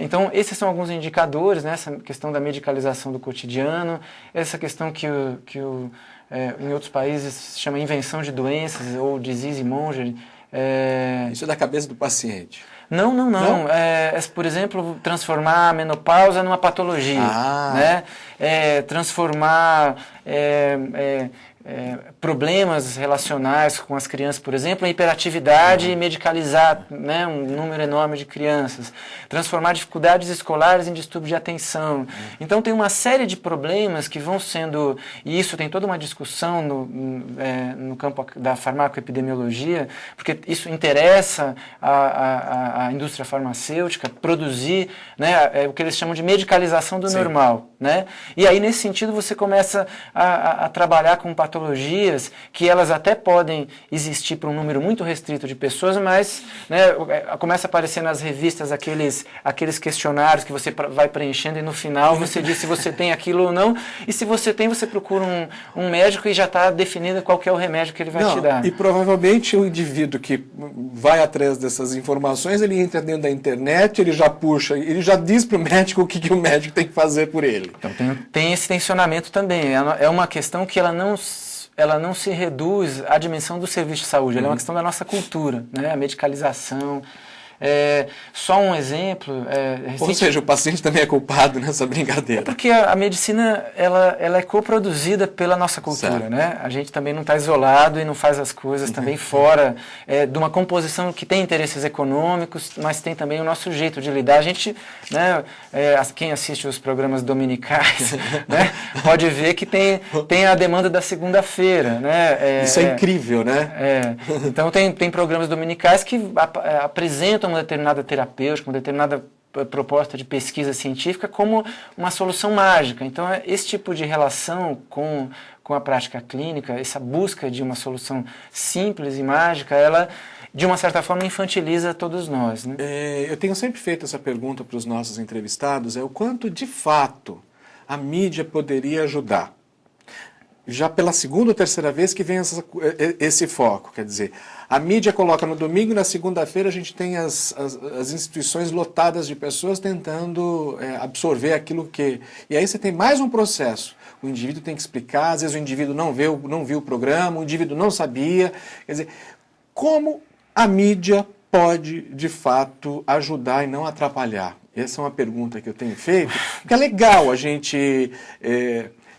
Então, esses são alguns indicadores, né? Essa questão da medicalização do cotidiano, essa questão que em outros países se chama invenção de doenças ou disease mongering. Isso é da cabeça do paciente? Não. Por exemplo, transformar a menopausa numa patologia, né? Transformar problemas relacionais com as crianças, por exemplo, em hiperatividade e medicalizar, né, um número enorme de crianças. Transformar dificuldades escolares em distúrbio de atenção. Então, tem uma série de problemas que vão sendo... E isso tem toda uma discussão no campo da farmacoepidemiologia, porque isso interessa a indústria farmacêutica produzir, né, o que eles chamam de medicalização do normal, né? E aí, nesse sentido, você começa a trabalhar com patologias que elas até podem existir para um número muito restrito de pessoas, mas, né, começa a aparecer nas revistas aqueles questionários que você vai preenchendo e no final você diz se você tem aquilo ou não, e se você tem, você procura um médico e já está definido qual que é o remédio que ele vai te dar. E provavelmente o indivíduo que vai atrás dessas informações, ele entra dentro da internet, ele já puxa, ele já diz para o médico o que o médico tem que fazer por ele. Então tem esse tensionamento também, é uma questão que ela não se reduz à dimensão do serviço de saúde, ela é uma questão da nossa cultura, né? A medicalização. Só um exemplo... Ou seja, o paciente também é culpado nessa brincadeira. Porque a medicina ela é coproduzida pela nossa cultura, né? A gente também não está isolado e não faz as coisas também fora de uma composição que tem interesses econômicos, mas tem também o nosso jeito de lidar. A gente, né, quem assiste os programas dominicais, né, pode ver que tem a demanda da segunda-feira, né? Isso é incrível, né? Então tem programas dominicais que apresentam uma determinada terapêutica, uma determinada proposta de pesquisa científica como uma solução mágica. Então, esse tipo de relação com a prática clínica, essa busca de uma solução simples e mágica, ela, de uma certa forma, infantiliza todos nós, né? Eu tenho sempre feito essa pergunta para os nossos entrevistados, o quanto, de fato, a mídia poderia ajudar? Já pela segunda ou terceira vez que vem esse foco, quer dizer, a mídia coloca no domingo e na segunda-feira a gente tem as instituições lotadas de pessoas tentando absorver aquilo que... E aí você tem mais um processo. O indivíduo tem que explicar, às vezes o indivíduo não viu o programa, o indivíduo não sabia. Quer dizer, como a mídia pode, de fato, ajudar e não atrapalhar? Essa é uma pergunta que eu tenho feito, porque é legal a gente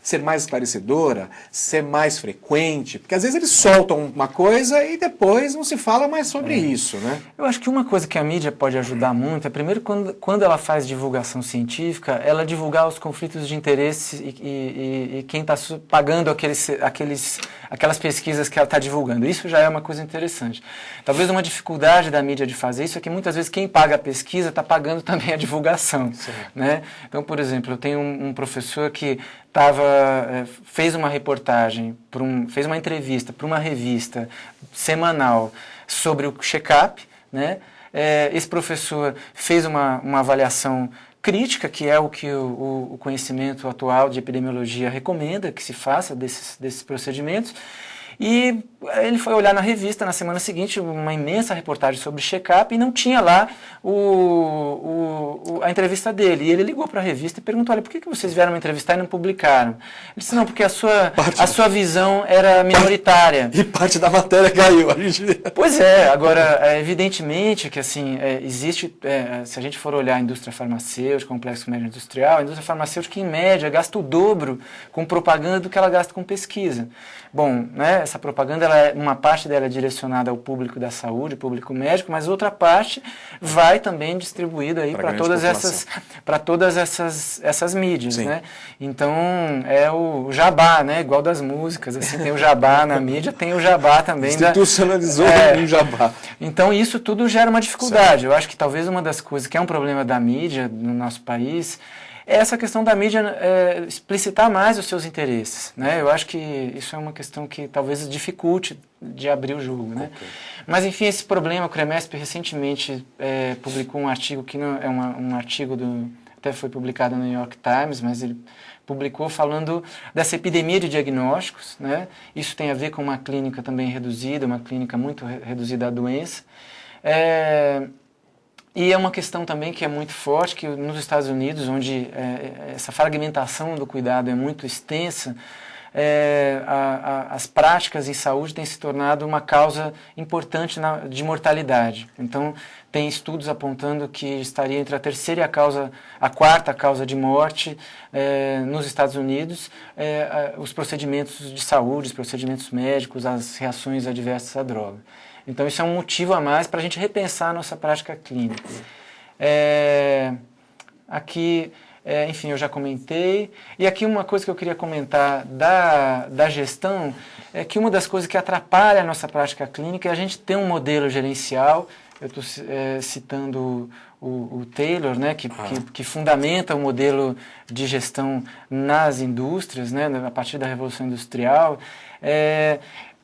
ser mais esclarecedora, ser mais frequente, porque às vezes eles soltam uma coisa e depois não se fala mais sobre isso, né? Eu acho que uma coisa que a mídia pode ajudar muito é, primeiro, quando ela faz divulgação científica, ela divulgar os conflitos de interesse e quem está pagando aquelas pesquisas que ela está divulgando. Isso já é uma coisa interessante. Talvez uma dificuldade da mídia de fazer isso é que muitas vezes quem paga a pesquisa está pagando também a divulgação, né? Então, por exemplo, eu tenho um professor que fez uma reportagem, fez uma entrevista para uma revista semanal sobre o check-up, né? Esse professor fez uma avaliação crítica, que é o que o conhecimento atual de epidemiologia recomenda que se faça desses procedimentos. E ele foi olhar na revista na semana seguinte, uma imensa reportagem sobre check-up, e não tinha lá a entrevista dele. E ele ligou para a revista e perguntou: olha, por que vocês vieram me entrevistar e não publicaram? Ele disse: não, porque a sua visão era minoritária. E parte da matéria caiu. Pois é, agora, evidentemente que assim, existe, se a gente for olhar a indústria farmacêutica, complexo médio industrial, a indústria farmacêutica, em média, gasta o dobro com propaganda do que ela gasta com pesquisa. Bom, né, essa propaganda, uma parte dela é direcionada ao público da saúde, público médico, mas outra parte vai também distribuída aí para todas essas mídias, né? Então, é o jabá, né? Igual das músicas, assim, tem o jabá na mídia, tem o jabá também. Institucionalizou um jabá. Então, isso tudo gera uma dificuldade. Eu acho que talvez uma das coisas que é um problema da mídia no nosso país é essa questão da mídia explicitar mais os seus interesses, né? Eu acho que isso é uma questão que talvez dificulte de abrir o jogo, né? Okay. Mas, enfim, esse problema, o CREMESP recentemente publicou um artigo que não é um artigo até foi publicado no New York Times, mas ele publicou falando dessa epidemia de diagnósticos, né? Isso tem a ver com uma clínica também reduzida, uma clínica muito reduzida à doença. E é uma questão também que é muito forte, que nos Estados Unidos, onde essa fragmentação do cuidado é muito extensa, as práticas em saúde têm se tornado uma causa importante de mortalidade. Então, tem estudos apontando que estaria entre a terceira e a quarta causa de morte nos Estados Unidos, os procedimentos de saúde, os procedimentos médicos, as reações adversas à droga. Então, isso é um motivo a mais para a gente repensar a nossa prática clínica. Aqui, enfim, eu já comentei. E aqui uma coisa que eu queria comentar da gestão é que uma das coisas que atrapalha a nossa prática clínica é a gente ter um modelo gerencial. Eu estou citando o Taylor, né, que fundamenta o modelo de gestão nas indústrias, né, a partir da Revolução Industrial.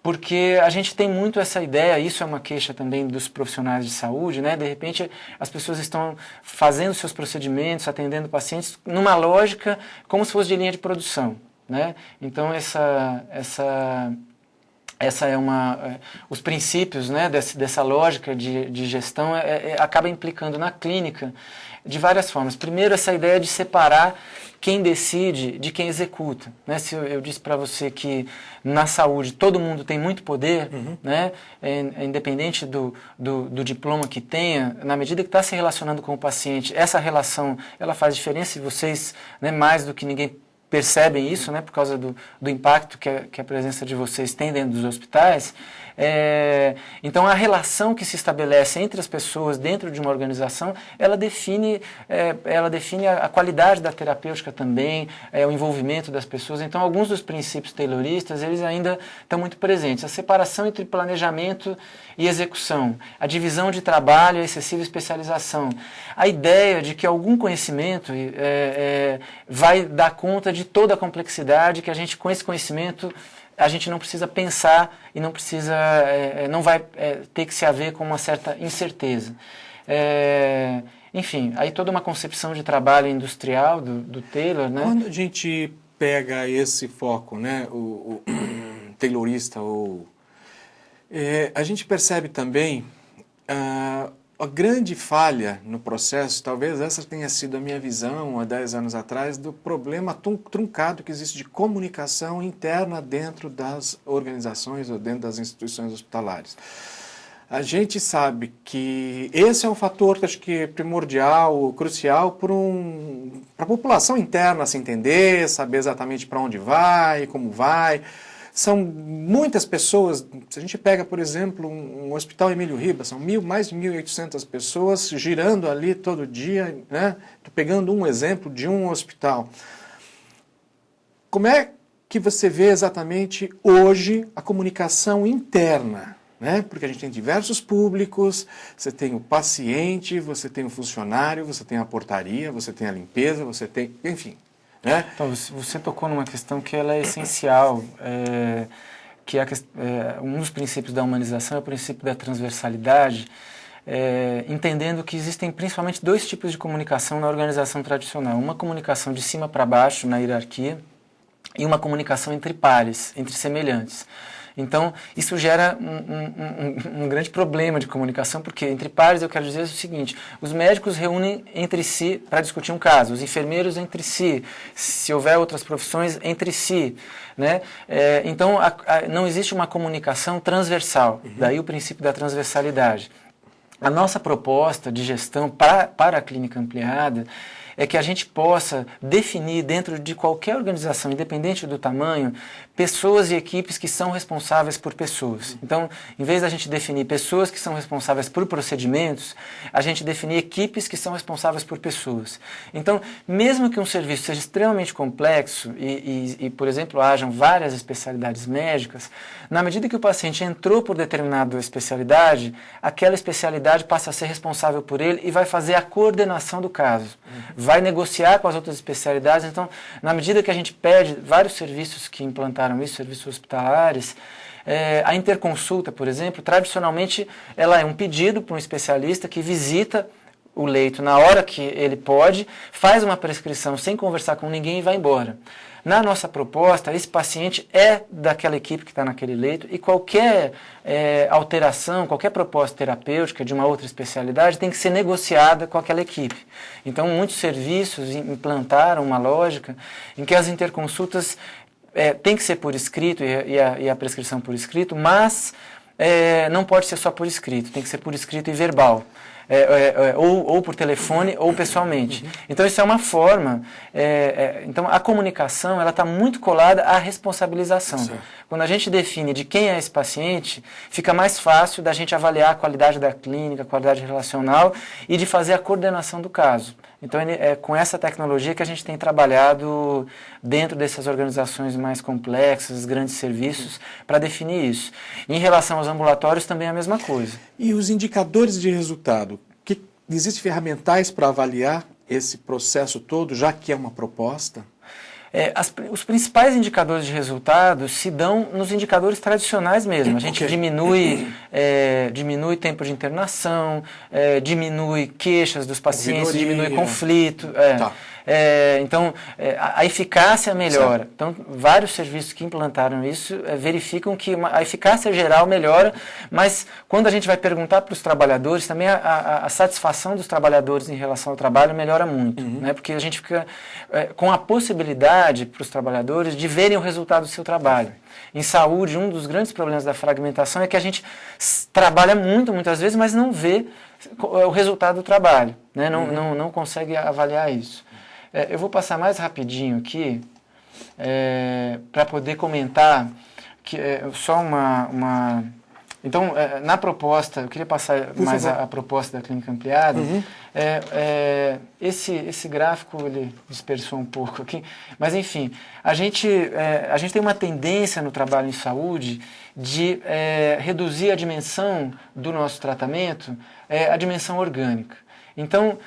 Porque a gente tem muito essa ideia, isso é uma queixa também dos profissionais de saúde, né? De repente as pessoas estão fazendo seus procedimentos, atendendo pacientes numa lógica como se fosse de linha de produção, né? Então essa é os princípios, né, dessa lógica de gestão acaba implicando na clínica de várias formas. Primeiro, essa ideia de separar quem decide de quem executa, né? Se eu disse para você que na saúde todo mundo tem muito poder, né? Independente do diploma que tenha, na medida que está se relacionando com o paciente, essa relação ela faz diferença, e vocês, né, mais do que ninguém percebem isso, né, por causa do impacto que a presença de vocês tem dentro dos hospitais. Então, a relação que se estabelece entre as pessoas dentro de uma organização, ela define a qualidade da terapêutica também, o envolvimento das pessoas. Então, alguns dos princípios tayloristas, eles ainda estão muito presentes. A separação entre planejamento e execução, a divisão de trabalho e a excessiva especialização, a ideia de que algum conhecimento vai dar conta de toda a complexidade, que a gente, com esse conhecimento, a gente não precisa pensar e não vai ter que se haver com uma certa incerteza. enfim, aí toda uma concepção de trabalho industrial do Taylor, né? Quando a gente pega esse foco, né, o taylorista, a gente percebe também a grande falha no processo, talvez essa tenha sido a minha visão há 10 anos atrás, do problema truncado que existe de comunicação interna dentro das organizações ou dentro das instituições hospitalares. A gente sabe que esse é um fator que acho que é primordial, crucial para a população interna se entender, saber exatamente para onde vai, como vai. São muitas pessoas, se a gente pega, por exemplo, um hospital Emílio Ribas, são mais de 1.800 pessoas girando ali todo dia, né? Estou pegando um exemplo de um hospital. Como é que você vê exatamente hoje a comunicação interna? Né? Porque a gente tem diversos públicos, você tem o paciente, você tem o funcionário, você tem a portaria, você tem a limpeza, você tem, enfim. Né? Então, você tocou numa questão que ela é essencial, que é um dos princípios da humanização é o princípio da transversalidade, entendendo que existem principalmente 2 tipos de comunicação na organização tradicional. Uma comunicação de cima para baixo, na hierarquia, e uma comunicação entre pares, entre semelhantes. Então, isso gera um grande problema de comunicação, porque entre pares eu quero dizer o seguinte, os médicos reúnem entre si para discutir um caso, os enfermeiros entre si, se houver outras profissões, entre si. Né? Então, não existe uma comunicação transversal, daí o princípio da transversalidade. A nossa proposta de gestão para a clínica ampliada é que a gente possa definir dentro de qualquer organização, independente do tamanho, pessoas e equipes que são responsáveis por pessoas. Então, em vez da gente definir pessoas que são responsáveis por procedimentos, a gente definir equipes que são responsáveis por pessoas. Então, mesmo que um serviço seja extremamente complexo e por exemplo, hajam várias especialidades médicas, na medida que o paciente entrou por determinada especialidade, aquela especialidade passa a ser responsável por ele e vai fazer a coordenação do caso. Vai negociar com as outras especialidades. Então, na medida que a gente pede, vários serviços que implantaram isso, serviços hospitalares, a interconsulta, por exemplo, tradicionalmente ela é um pedido para um especialista que visita o leito na hora que ele pode, faz uma prescrição sem conversar com ninguém e vai embora. Na nossa proposta, esse paciente é daquela equipe que está naquele leito e qualquer alteração, qualquer proposta terapêutica de uma outra especialidade tem que ser negociada com aquela equipe. Então, muitos serviços implantaram uma lógica em que as interconsultas têm que ser por escrito e a prescrição por escrito, mas não pode ser só por escrito, tem que ser por escrito e verbal. Ou por telefone ou pessoalmente. Então isso é uma forma, então a comunicação ela está muito colada à responsabilização. Sim. Quando a gente define de quem é esse paciente, fica mais fácil da gente avaliar a qualidade da clínica, a qualidade relacional e de fazer a coordenação do caso. Então é com essa tecnologia que a gente tem trabalhado dentro dessas organizações mais complexas, grandes serviços, para definir isso. Em relação aos ambulatórios também é a mesma coisa. E os indicadores de resultado? Existem ferramentais para avaliar esse processo todo, já que é uma proposta? Os principais indicadores de resultado se dão nos indicadores tradicionais mesmo. A gente diminui tempo de internação, diminui queixas dos pacientes, diminui conflito. Tá. Então, a eficácia melhora. Certo. Então, vários serviços que implantaram isso verificam que a eficácia geral melhora, mas quando a gente vai perguntar para os trabalhadores, também a satisfação dos trabalhadores em relação ao trabalho melhora muito, né? Porque a gente fica com a possibilidade para os trabalhadores de verem o resultado do seu trabalho. Em saúde, um dos grandes problemas da fragmentação é que a gente trabalha muito, muitas vezes, mas não vê o resultado do trabalho, né? Não consegue avaliar isso. Eu vou passar mais rapidinho aqui para poder comentar que só uma... Então, na proposta, eu queria passar mais a proposta da clínica ampliada. Esse gráfico ele dispersou um pouco aqui, mas enfim, a gente tem uma tendência no trabalho em saúde de reduzir a dimensão do nosso tratamento à dimensão orgânica. Então,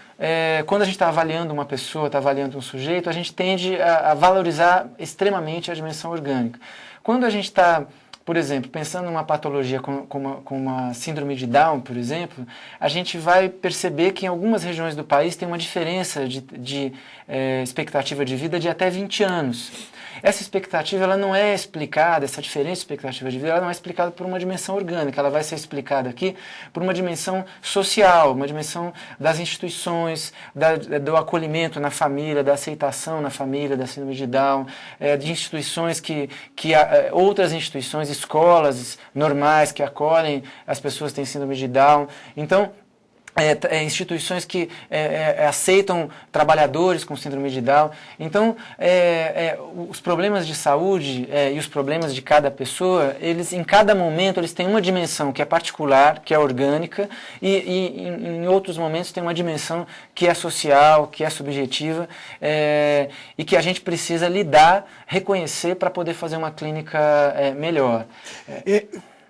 quando a gente está avaliando uma pessoa, está avaliando um sujeito, a gente tende a valorizar extremamente a dimensão orgânica. Quando a gente está por exemplo, pensando numa patologia como uma síndrome de Down, por exemplo, a gente vai perceber que em algumas regiões do país tem uma diferença de expectativa de vida de até 20 anos. Essa expectativa ela não é explicada, essa diferença de expectativa de vida ela não é explicada por uma dimensão orgânica, ela vai ser explicada aqui por uma dimensão social, uma dimensão das instituições, do acolhimento na família, da aceitação na família, da síndrome de Down, de instituições outras instituições, escolas normais que acolhem as pessoas que têm síndrome de Down. Então, instituições que aceitam trabalhadores com síndrome de Down. Então, os problemas de saúde e os problemas de cada pessoa, eles em cada momento eles têm uma dimensão que é particular, que é orgânica, e em outros momentos tem uma dimensão que é social, que é subjetiva, e que a gente precisa lidar, reconhecer para poder fazer uma clínica melhor.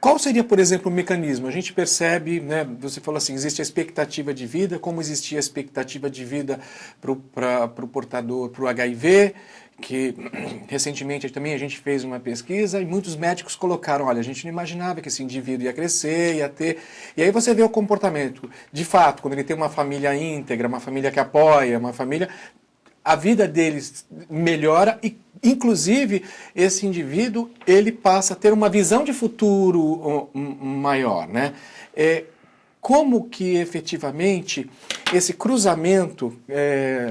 Qual seria, por exemplo, o mecanismo? A gente percebe, né, você falou assim, existe a expectativa de vida, como existia a expectativa de vida para o portador, para o HIV, que recentemente também a gente fez uma pesquisa e muitos médicos colocaram, olha, a gente não imaginava que esse indivíduo ia crescer, ia ter... E aí você vê o comportamento. De fato, quando ele tem uma família íntegra, uma família que apoia, uma família... A vida deles melhora e, inclusive, esse indivíduo ele passa a ter uma visão de futuro maior, né? Como que, efetivamente, esse cruzamento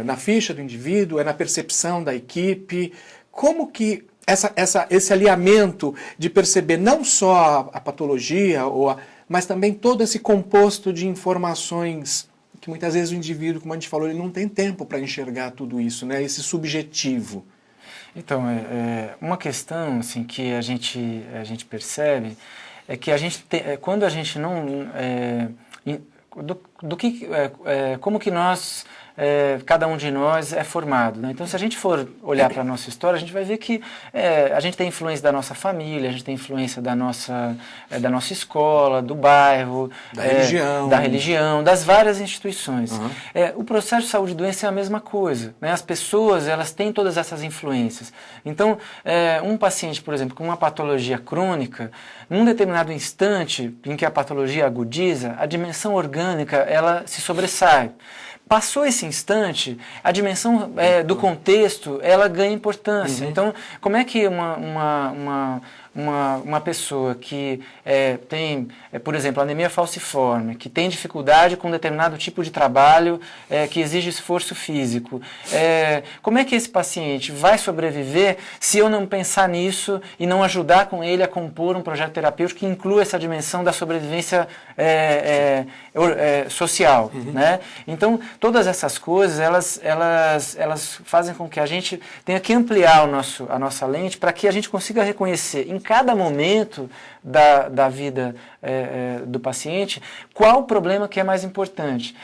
na ficha do indivíduo, na percepção da equipe, como que esse alinhamento de perceber não só a patologia, mas também todo esse composto de informações que muitas vezes o indivíduo, como a gente falou, ele não tem tempo para enxergar tudo isso, né? Esse subjetivo. Então, uma questão assim, que a gente percebe é que quando a gente não... como que nós... cada um de nós é formado, né? Então, se a gente for olhar para a nossa história, a gente vai ver que a gente tem influência da nossa família, a gente tem influência da nossa escola, do bairro, da religião, das várias instituições. Uhum. O processo de saúde e doença é a mesma coisa, né? As pessoas elas têm todas essas influências. Então, um paciente, por exemplo, com uma patologia crônica, num determinado instante em que a patologia agudiza, a dimensão orgânica ela se sobressai. Passou esse instante, a dimensão do contexto, ela ganha importância. Uhum. Então, como é que uma pessoa que tem, por exemplo, anemia falciforme, que tem dificuldade com determinado tipo de trabalho que exige esforço físico, como é que esse paciente vai sobreviver se eu não pensar nisso e não ajudar com ele a compor um projeto terapêutico que inclua essa dimensão da sobrevivência social, uhum. né? Então, todas essas coisas, elas fazem com que a gente tenha que ampliar a nossa lente para que a gente consiga reconhecer em cada momento da vida do paciente qual o problema que é mais importante.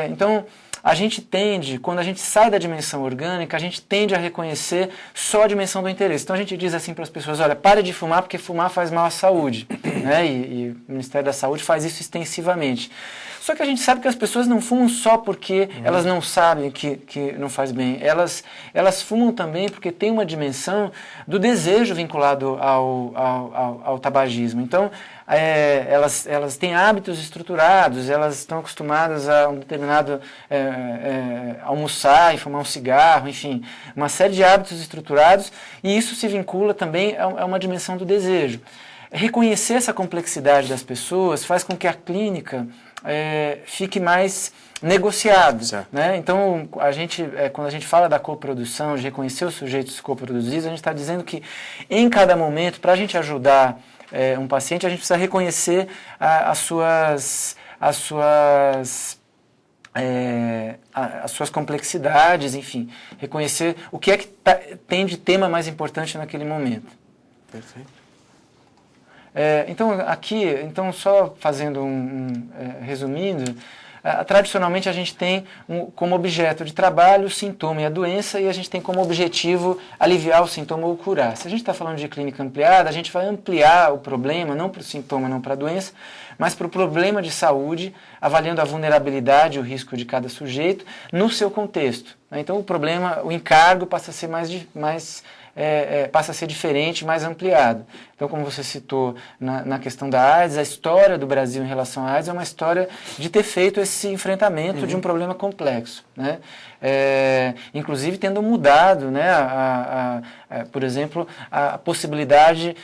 Então, a gente tende, quando a gente sai da dimensão orgânica, a gente tende a reconhecer só a dimensão do interesse. Então a gente diz assim para as pessoas, olha, pare de fumar porque fumar faz mal à saúde, né? E o Ministério da Saúde faz isso extensivamente. Só que a gente sabe que as pessoas não fumam só porque elas não sabem que não faz bem. Elas fumam também porque tem uma dimensão do desejo vinculado ao tabagismo. Então, elas têm hábitos estruturados, elas estão acostumadas a um determinado almoçar e fumar um cigarro, enfim, uma série de hábitos estruturados, e isso se vincula também a uma dimensão do desejo. Reconhecer essa complexidade das pessoas faz com que a clínica fique mais negociado, né? Então, quando a gente fala da coprodução, de reconhecer os sujeitos coproduzidos, a gente está dizendo que em cada momento, para a gente ajudar um paciente, a gente precisa reconhecer as suas complexidades, enfim, reconhecer o que é que tem de tema mais importante naquele momento. Perfeito. Então, só fazendo resumindo, tradicionalmente a gente tem como objeto de trabalho o sintoma e a doença, e a gente tem como objetivo aliviar o sintoma ou curar. Se a gente está falando de clínica ampliada, a gente vai ampliar o problema, não para o sintoma, não para a doença, mas para o problema de saúde, avaliando a vulnerabilidade e o risco de cada sujeito no seu contexto. Então o encargo passa a ser passa a ser diferente, mais ampliado. Então, como você citou na questão da AIDS, a história do Brasil em relação à AIDS é uma história de ter feito esse enfrentamento de um problema complexo, né? Inclusive tendo mudado, né, por exemplo, a possibilidade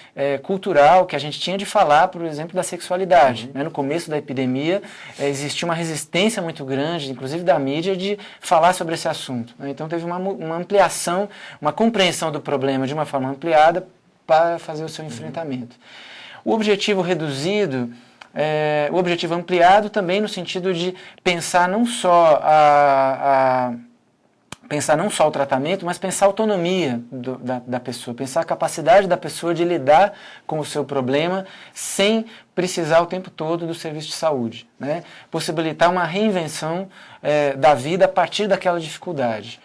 cultural que a gente tinha de falar, por exemplo, da sexualidade. Né? No começo da epidemia, existia uma resistência muito grande, inclusive da mídia, de falar sobre esse assunto. Né? Então teve uma ampliação, uma compreensão do problema de uma forma ampliada para fazer o seu enfrentamento. O objetivo reduzido, o objetivo ampliado também no sentido de pensar não só o tratamento, mas pensar a autonomia da pessoa, pensar a capacidade da pessoa de lidar com o seu problema sem precisar o tempo todo do serviço de saúde, né? Possibilitar uma reinvenção da vida a partir daquela dificuldade.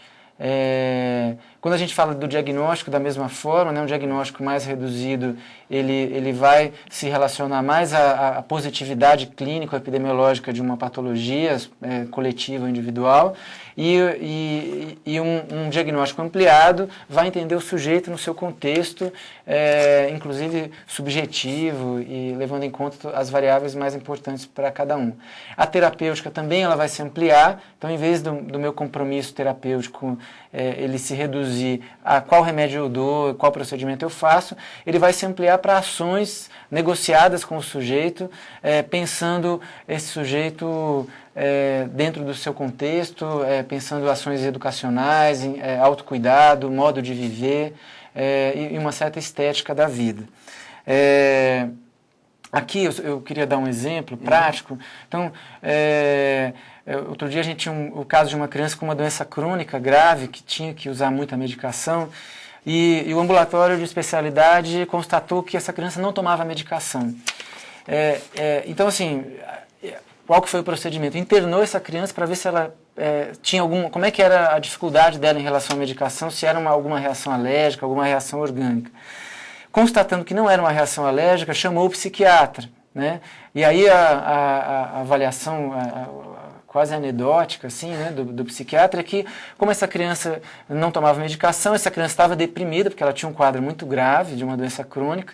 Quando a gente fala do diagnóstico da mesma forma, né, um diagnóstico mais reduzido, ele vai se relacionar mais à positividade clínico-epidemiológica de uma patologia coletiva ou individual, e um diagnóstico ampliado vai entender o sujeito no seu contexto, inclusive subjetivo, e levando em conta as variáveis mais importantes para cada um. A terapêutica também ela vai se ampliar, então em vez do meu compromisso terapêutico ele se reduzir a qual remédio eu dou, qual procedimento eu faço, ele vai se ampliar para ações negociadas com o sujeito, pensando esse sujeito dentro do seu contexto, pensando ações educacionais, autocuidado, modo de viver e uma certa estética da vida. Aqui eu queria dar um exemplo prático. Então, outro dia a gente tinha o caso de uma criança com uma doença crônica grave, que tinha que usar muita medicação, e o ambulatório de especialidade constatou que essa criança não tomava medicação. Então, assim, qual que foi o procedimento? Internou essa criança para ver se ela tinha como é que era a dificuldade dela em relação à medicação, se era alguma reação alérgica, alguma reação orgânica. Constatando que não era uma reação alérgica, chamou o psiquiatra, né? E aí a avaliação quase anedótica assim, né, do psiquiatra é que, como essa criança não tomava medicação, essa criança estava deprimida, porque ela tinha um quadro muito grave de uma doença crônica,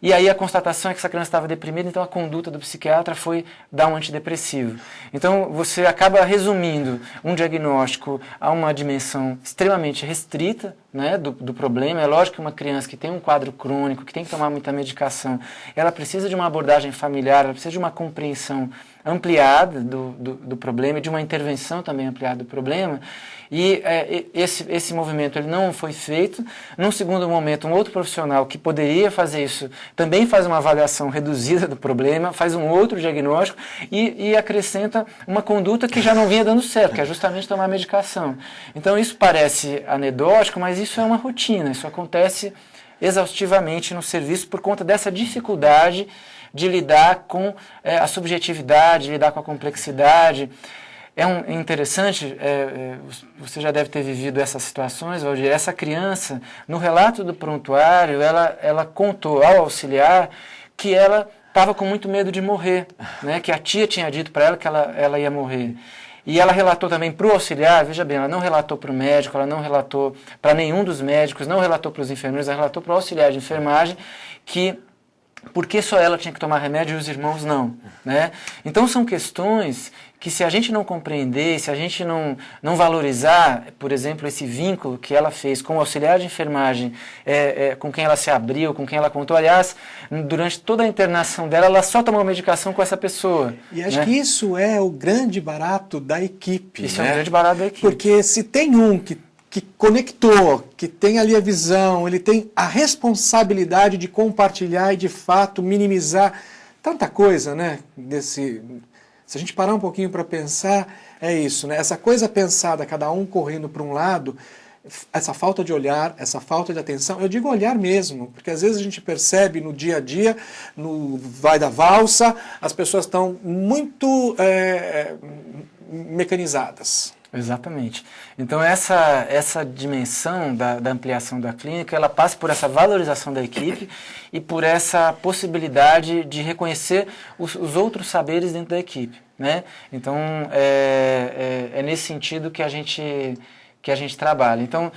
e aí a constatação é que essa criança estava deprimida, então a conduta do psiquiatra foi dar um antidepressivo. Então você acaba resumindo um diagnóstico a uma dimensão extremamente restrita, né, do problema. É lógico que uma criança que tem um quadro crônico, que tem que tomar muita medicação, ela precisa de uma abordagem familiar, ela precisa de uma compreensão ampliada do problema e de uma intervenção também ampliada do problema. E esse movimento ele não foi feito. Num segundo momento, um outro profissional que poderia fazer isso também faz uma avaliação reduzida do problema, faz um outro diagnóstico e acrescenta uma conduta que já não vinha dando certo, que é justamente tomar medicação. Então isso parece anedótico, mas isso é uma rotina, isso acontece exaustivamente no serviço por conta dessa dificuldade de lidar com a subjetividade, de lidar com a complexidade. É interessante, você já deve ter vivido essas situações, Valdir. Essa criança, no relato do prontuário, ela contou ao auxiliar que ela estava com muito medo de morrer, né? Que a tia tinha dito para ela que ela ia morrer. E ela relatou também para o auxiliar, veja bem, ela não relatou para o médico, ela não relatou para nenhum dos médicos, não relatou para os enfermeiros, ela relatou para o auxiliar de enfermagem que porque só ela tinha que tomar remédio e os irmãos não, né? Então são questões que se a gente não compreender, se a gente não valorizar, por exemplo, esse vínculo que ela fez com o auxiliar de enfermagem, com quem ela se abriu, com quem ela contou, aliás, durante toda a internação dela, ela só tomou medicação com essa pessoa. E acho que isso é o grande barato da equipe. Isso é um grande barato da equipe. Porque se tem um que conectou, que tem ali a visão, ele tem a responsabilidade de compartilhar e, de fato, minimizar tanta coisa, né? Se a gente parar um pouquinho para pensar, é isso, né? Essa coisa pensada, cada um correndo para um lado, essa falta de olhar, essa falta de atenção, eu digo olhar mesmo, porque às vezes a gente percebe no dia a dia, no vai da valsa, as pessoas estão muito mecanizadas. Exatamente. Então essa dimensão da ampliação da clínica, ela passa por essa valorização da equipe e por essa possibilidade de reconhecer os outros saberes dentro da equipe, né? Então é nesse sentido que a gente trabalha. Então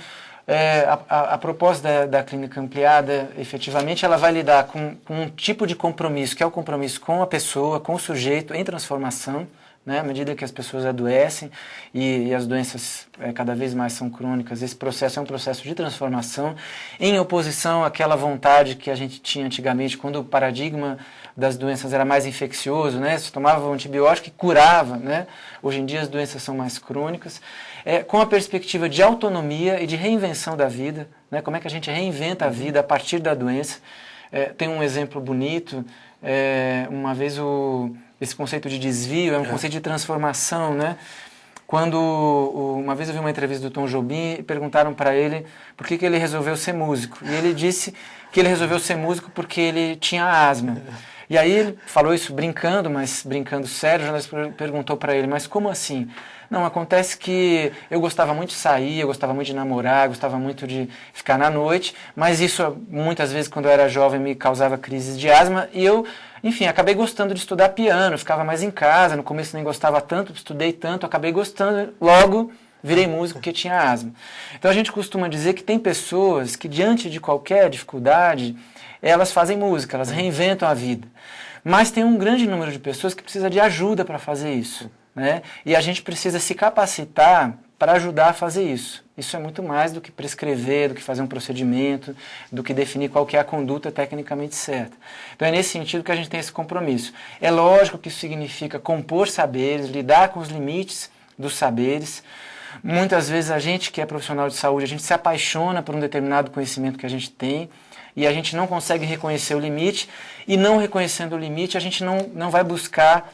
a proposta da clínica ampliada, efetivamente, ela vai lidar com um tipo de compromisso, que é o compromisso com a pessoa, com o sujeito em transformação, né? À medida que as pessoas adoecem e as doenças cada vez mais são crônicas, esse processo é um processo de transformação, em oposição àquela vontade que a gente tinha antigamente, quando o paradigma das doenças era mais infeccioso, né? Você tomava um antibiótico e curava, né? Hoje em dia as doenças são mais crônicas, com a perspectiva de autonomia e de reinvenção da vida, né? Como é que a gente reinventa a vida a partir da doença. Tem um exemplo bonito, uma vez esse conceito de desvio é um conceito de transformação, né? Quando uma vez eu vi uma entrevista do Tom Jobim e perguntaram para ele por que ele resolveu ser músico. E ele disse que ele resolveu ser músico porque ele tinha asma. E aí ele falou isso brincando, mas brincando sério, o jornalista perguntou para ele, mas como assim? Não, acontece que eu gostava muito de sair, eu gostava muito de namorar, gostava muito de ficar na noite, mas isso muitas vezes quando eu era jovem me causava crises de asma e eu, enfim, acabei gostando de estudar piano, ficava mais em casa, no começo nem gostava tanto, estudei tanto, acabei gostando, logo virei músico porque tinha asma. Então a gente costuma dizer que tem pessoas que diante de qualquer dificuldade, elas fazem música, elas reinventam a vida. Mas tem um grande número de pessoas que precisa de ajuda para fazer isso, né? E a gente precisa se capacitar para ajudar a fazer isso. Isso é muito mais do que prescrever, do que fazer um procedimento, do que definir qual que é a conduta tecnicamente certa. Então é nesse sentido que a gente tem esse compromisso. É lógico que isso significa compor saberes, lidar com os limites dos saberes. Muitas vezes a gente que é profissional de saúde, a gente se apaixona por um determinado conhecimento que a gente tem, e a gente não consegue reconhecer o limite, e não reconhecendo o limite, a gente não vai buscar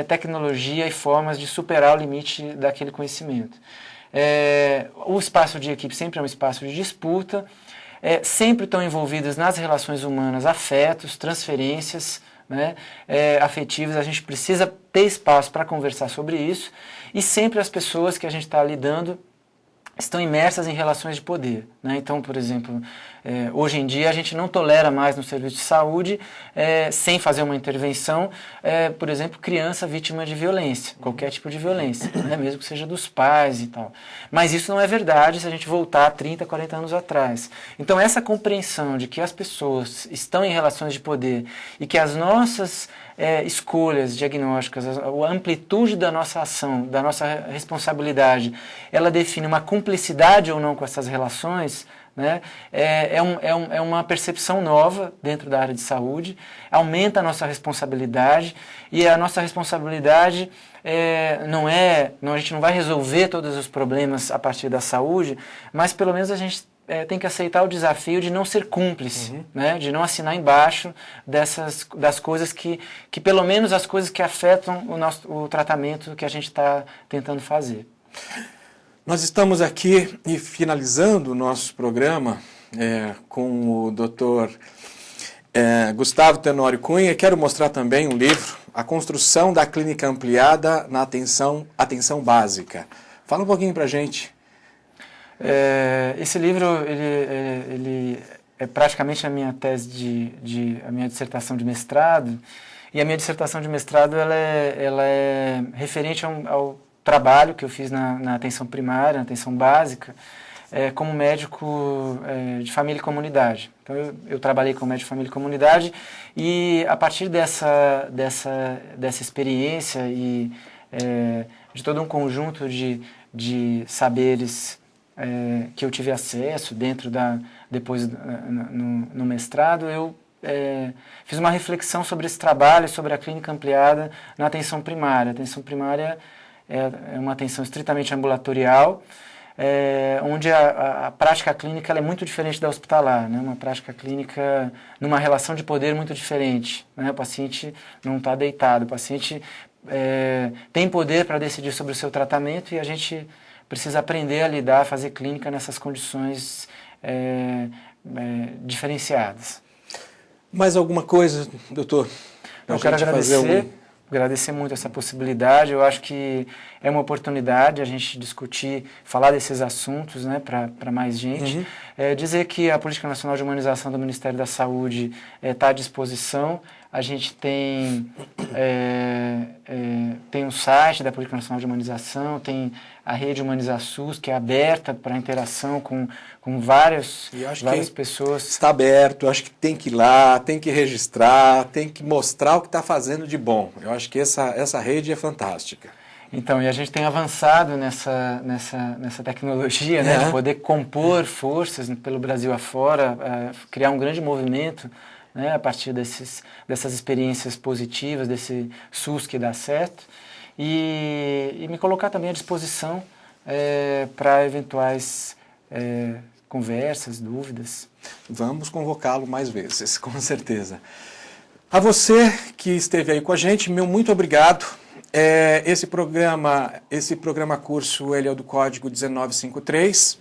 tecnologia e formas de superar o limite daquele conhecimento. O espaço de equipe sempre é um espaço de disputa, sempre estão envolvidas nas relações humanas afetos, transferências, né, afetivas, a gente precisa ter espaço para conversar sobre isso, e sempre as pessoas que a gente está lidando estão imersas em relações de poder, né? Então, por exemplo, hoje em dia a gente não tolera mais no serviço de saúde, sem fazer uma intervenção, por exemplo, criança vítima de violência, qualquer tipo de violência, né? Mesmo que seja dos pais e tal. Mas isso não é verdade se a gente voltar 30, 40 anos atrás. Então, essa compreensão de que as pessoas estão em relações de poder e que as nossas escolhas diagnósticas, a amplitude da nossa ação, da nossa responsabilidade, ela define uma cumplicidade ou não com essas relações, né? É uma percepção nova dentro da área de saúde, aumenta a nossa responsabilidade, e a nossa responsabilidade a gente não vai resolver todos os problemas a partir da saúde, mas pelo menos a gente tem que aceitar o desafio de não ser cúmplice, né? De não assinar embaixo das coisas que pelo menos as coisas que afetam o tratamento que a gente está tentando fazer. Nós estamos aqui e finalizando o nosso programa com o Dr. Gustavo Tenório Cunha. Quero mostrar também um livro, A Construção da Clínica Ampliada na Atenção Básica. Fala um pouquinho para a gente. Esse livro ele é praticamente a minha tese a minha dissertação de mestrado, e a minha dissertação de mestrado ela é referente ao trabalho que eu fiz na atenção primária, na atenção básica, como médico de família e comunidade. Então eu trabalhei como médico de família e comunidade, e a partir dessa experiência e de todo um conjunto de saberes que eu tive acesso depois no mestrado, eu fiz uma reflexão sobre esse trabalho, sobre a clínica ampliada na atenção primária. A atenção primária é uma atenção estritamente ambulatorial, onde a prática clínica ela é muito diferente da hospitalar, né? Uma prática clínica numa relação de poder muito diferente, né? O paciente não está deitado, o paciente tem poder para decidir sobre o seu tratamento, e a gente precisa aprender a lidar, a fazer clínica nessas condições diferenciadas. Mais alguma coisa, doutor? Eu quero agradecer muito essa possibilidade. Eu acho que é uma oportunidade a gente discutir, falar desses assuntos, né, para mais gente. Dizer que a Política Nacional de Humanização do Ministério da Saúde está à disposição. A gente tem, tem um site da Política Nacional de Humanização, tem a rede HumanizaSUS, que é aberta para interação com várias pessoas. Está aberto, eu acho que tem que ir lá, tem que registrar, tem que mostrar o que está fazendo de bom. Eu acho que essa rede é fantástica. Então, e a gente tem avançado nessa tecnologia, né, de poder compor forças pelo Brasil afora, criar um grande movimento, né, a partir dessas experiências positivas, desse SUS que dá certo, e me colocar também à disposição para eventuais conversas, dúvidas. Vamos convocá-lo mais vezes, com certeza. A você que esteve aí com a gente, meu muito obrigado. Esse programa curso ele é do Código 1953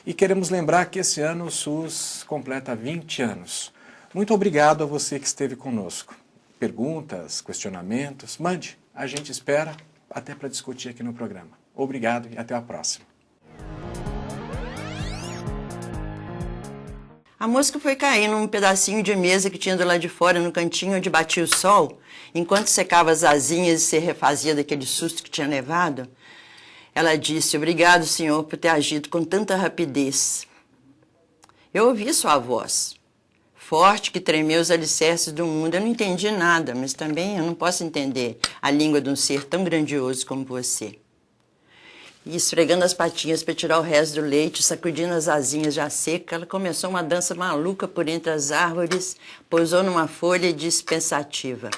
e queremos lembrar que esse ano o SUS completa 20 anos. Muito obrigado a você que esteve conosco. Perguntas, questionamentos, mande. A gente espera até para discutir aqui no programa. Obrigado e até a próxima. A mosca foi cair num pedacinho de mesa que tinha do lado de fora, no cantinho onde batia o sol. Enquanto secava as asinhas e se refazia daquele susto que tinha levado, ela disse: "Obrigado, senhor, por ter agido com tanta rapidez." Eu ouvi sua voz, forte que tremeu os alicerces do mundo. Eu não entendi nada, mas também eu não posso entender a língua de um ser tão grandioso como você. E esfregando as patinhas para tirar o resto do leite, sacudindo as asinhas já secas, ela começou uma dança maluca por entre as árvores, pousou numa folha e disse pensativa: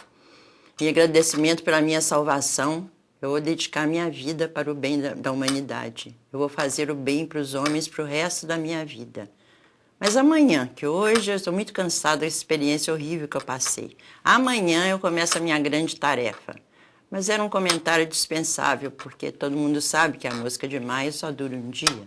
"Em agradecimento pela minha salvação, eu vou dedicar minha vida para o bem da humanidade. Eu vou fazer o bem para os homens para o resto da minha vida. Mas amanhã, que hoje eu estou muito cansada dessa experiência horrível que eu passei. Amanhã eu começo a minha grande tarefa." Mas era um comentário dispensável, porque todo mundo sabe que a mosca de maio só dura um dia.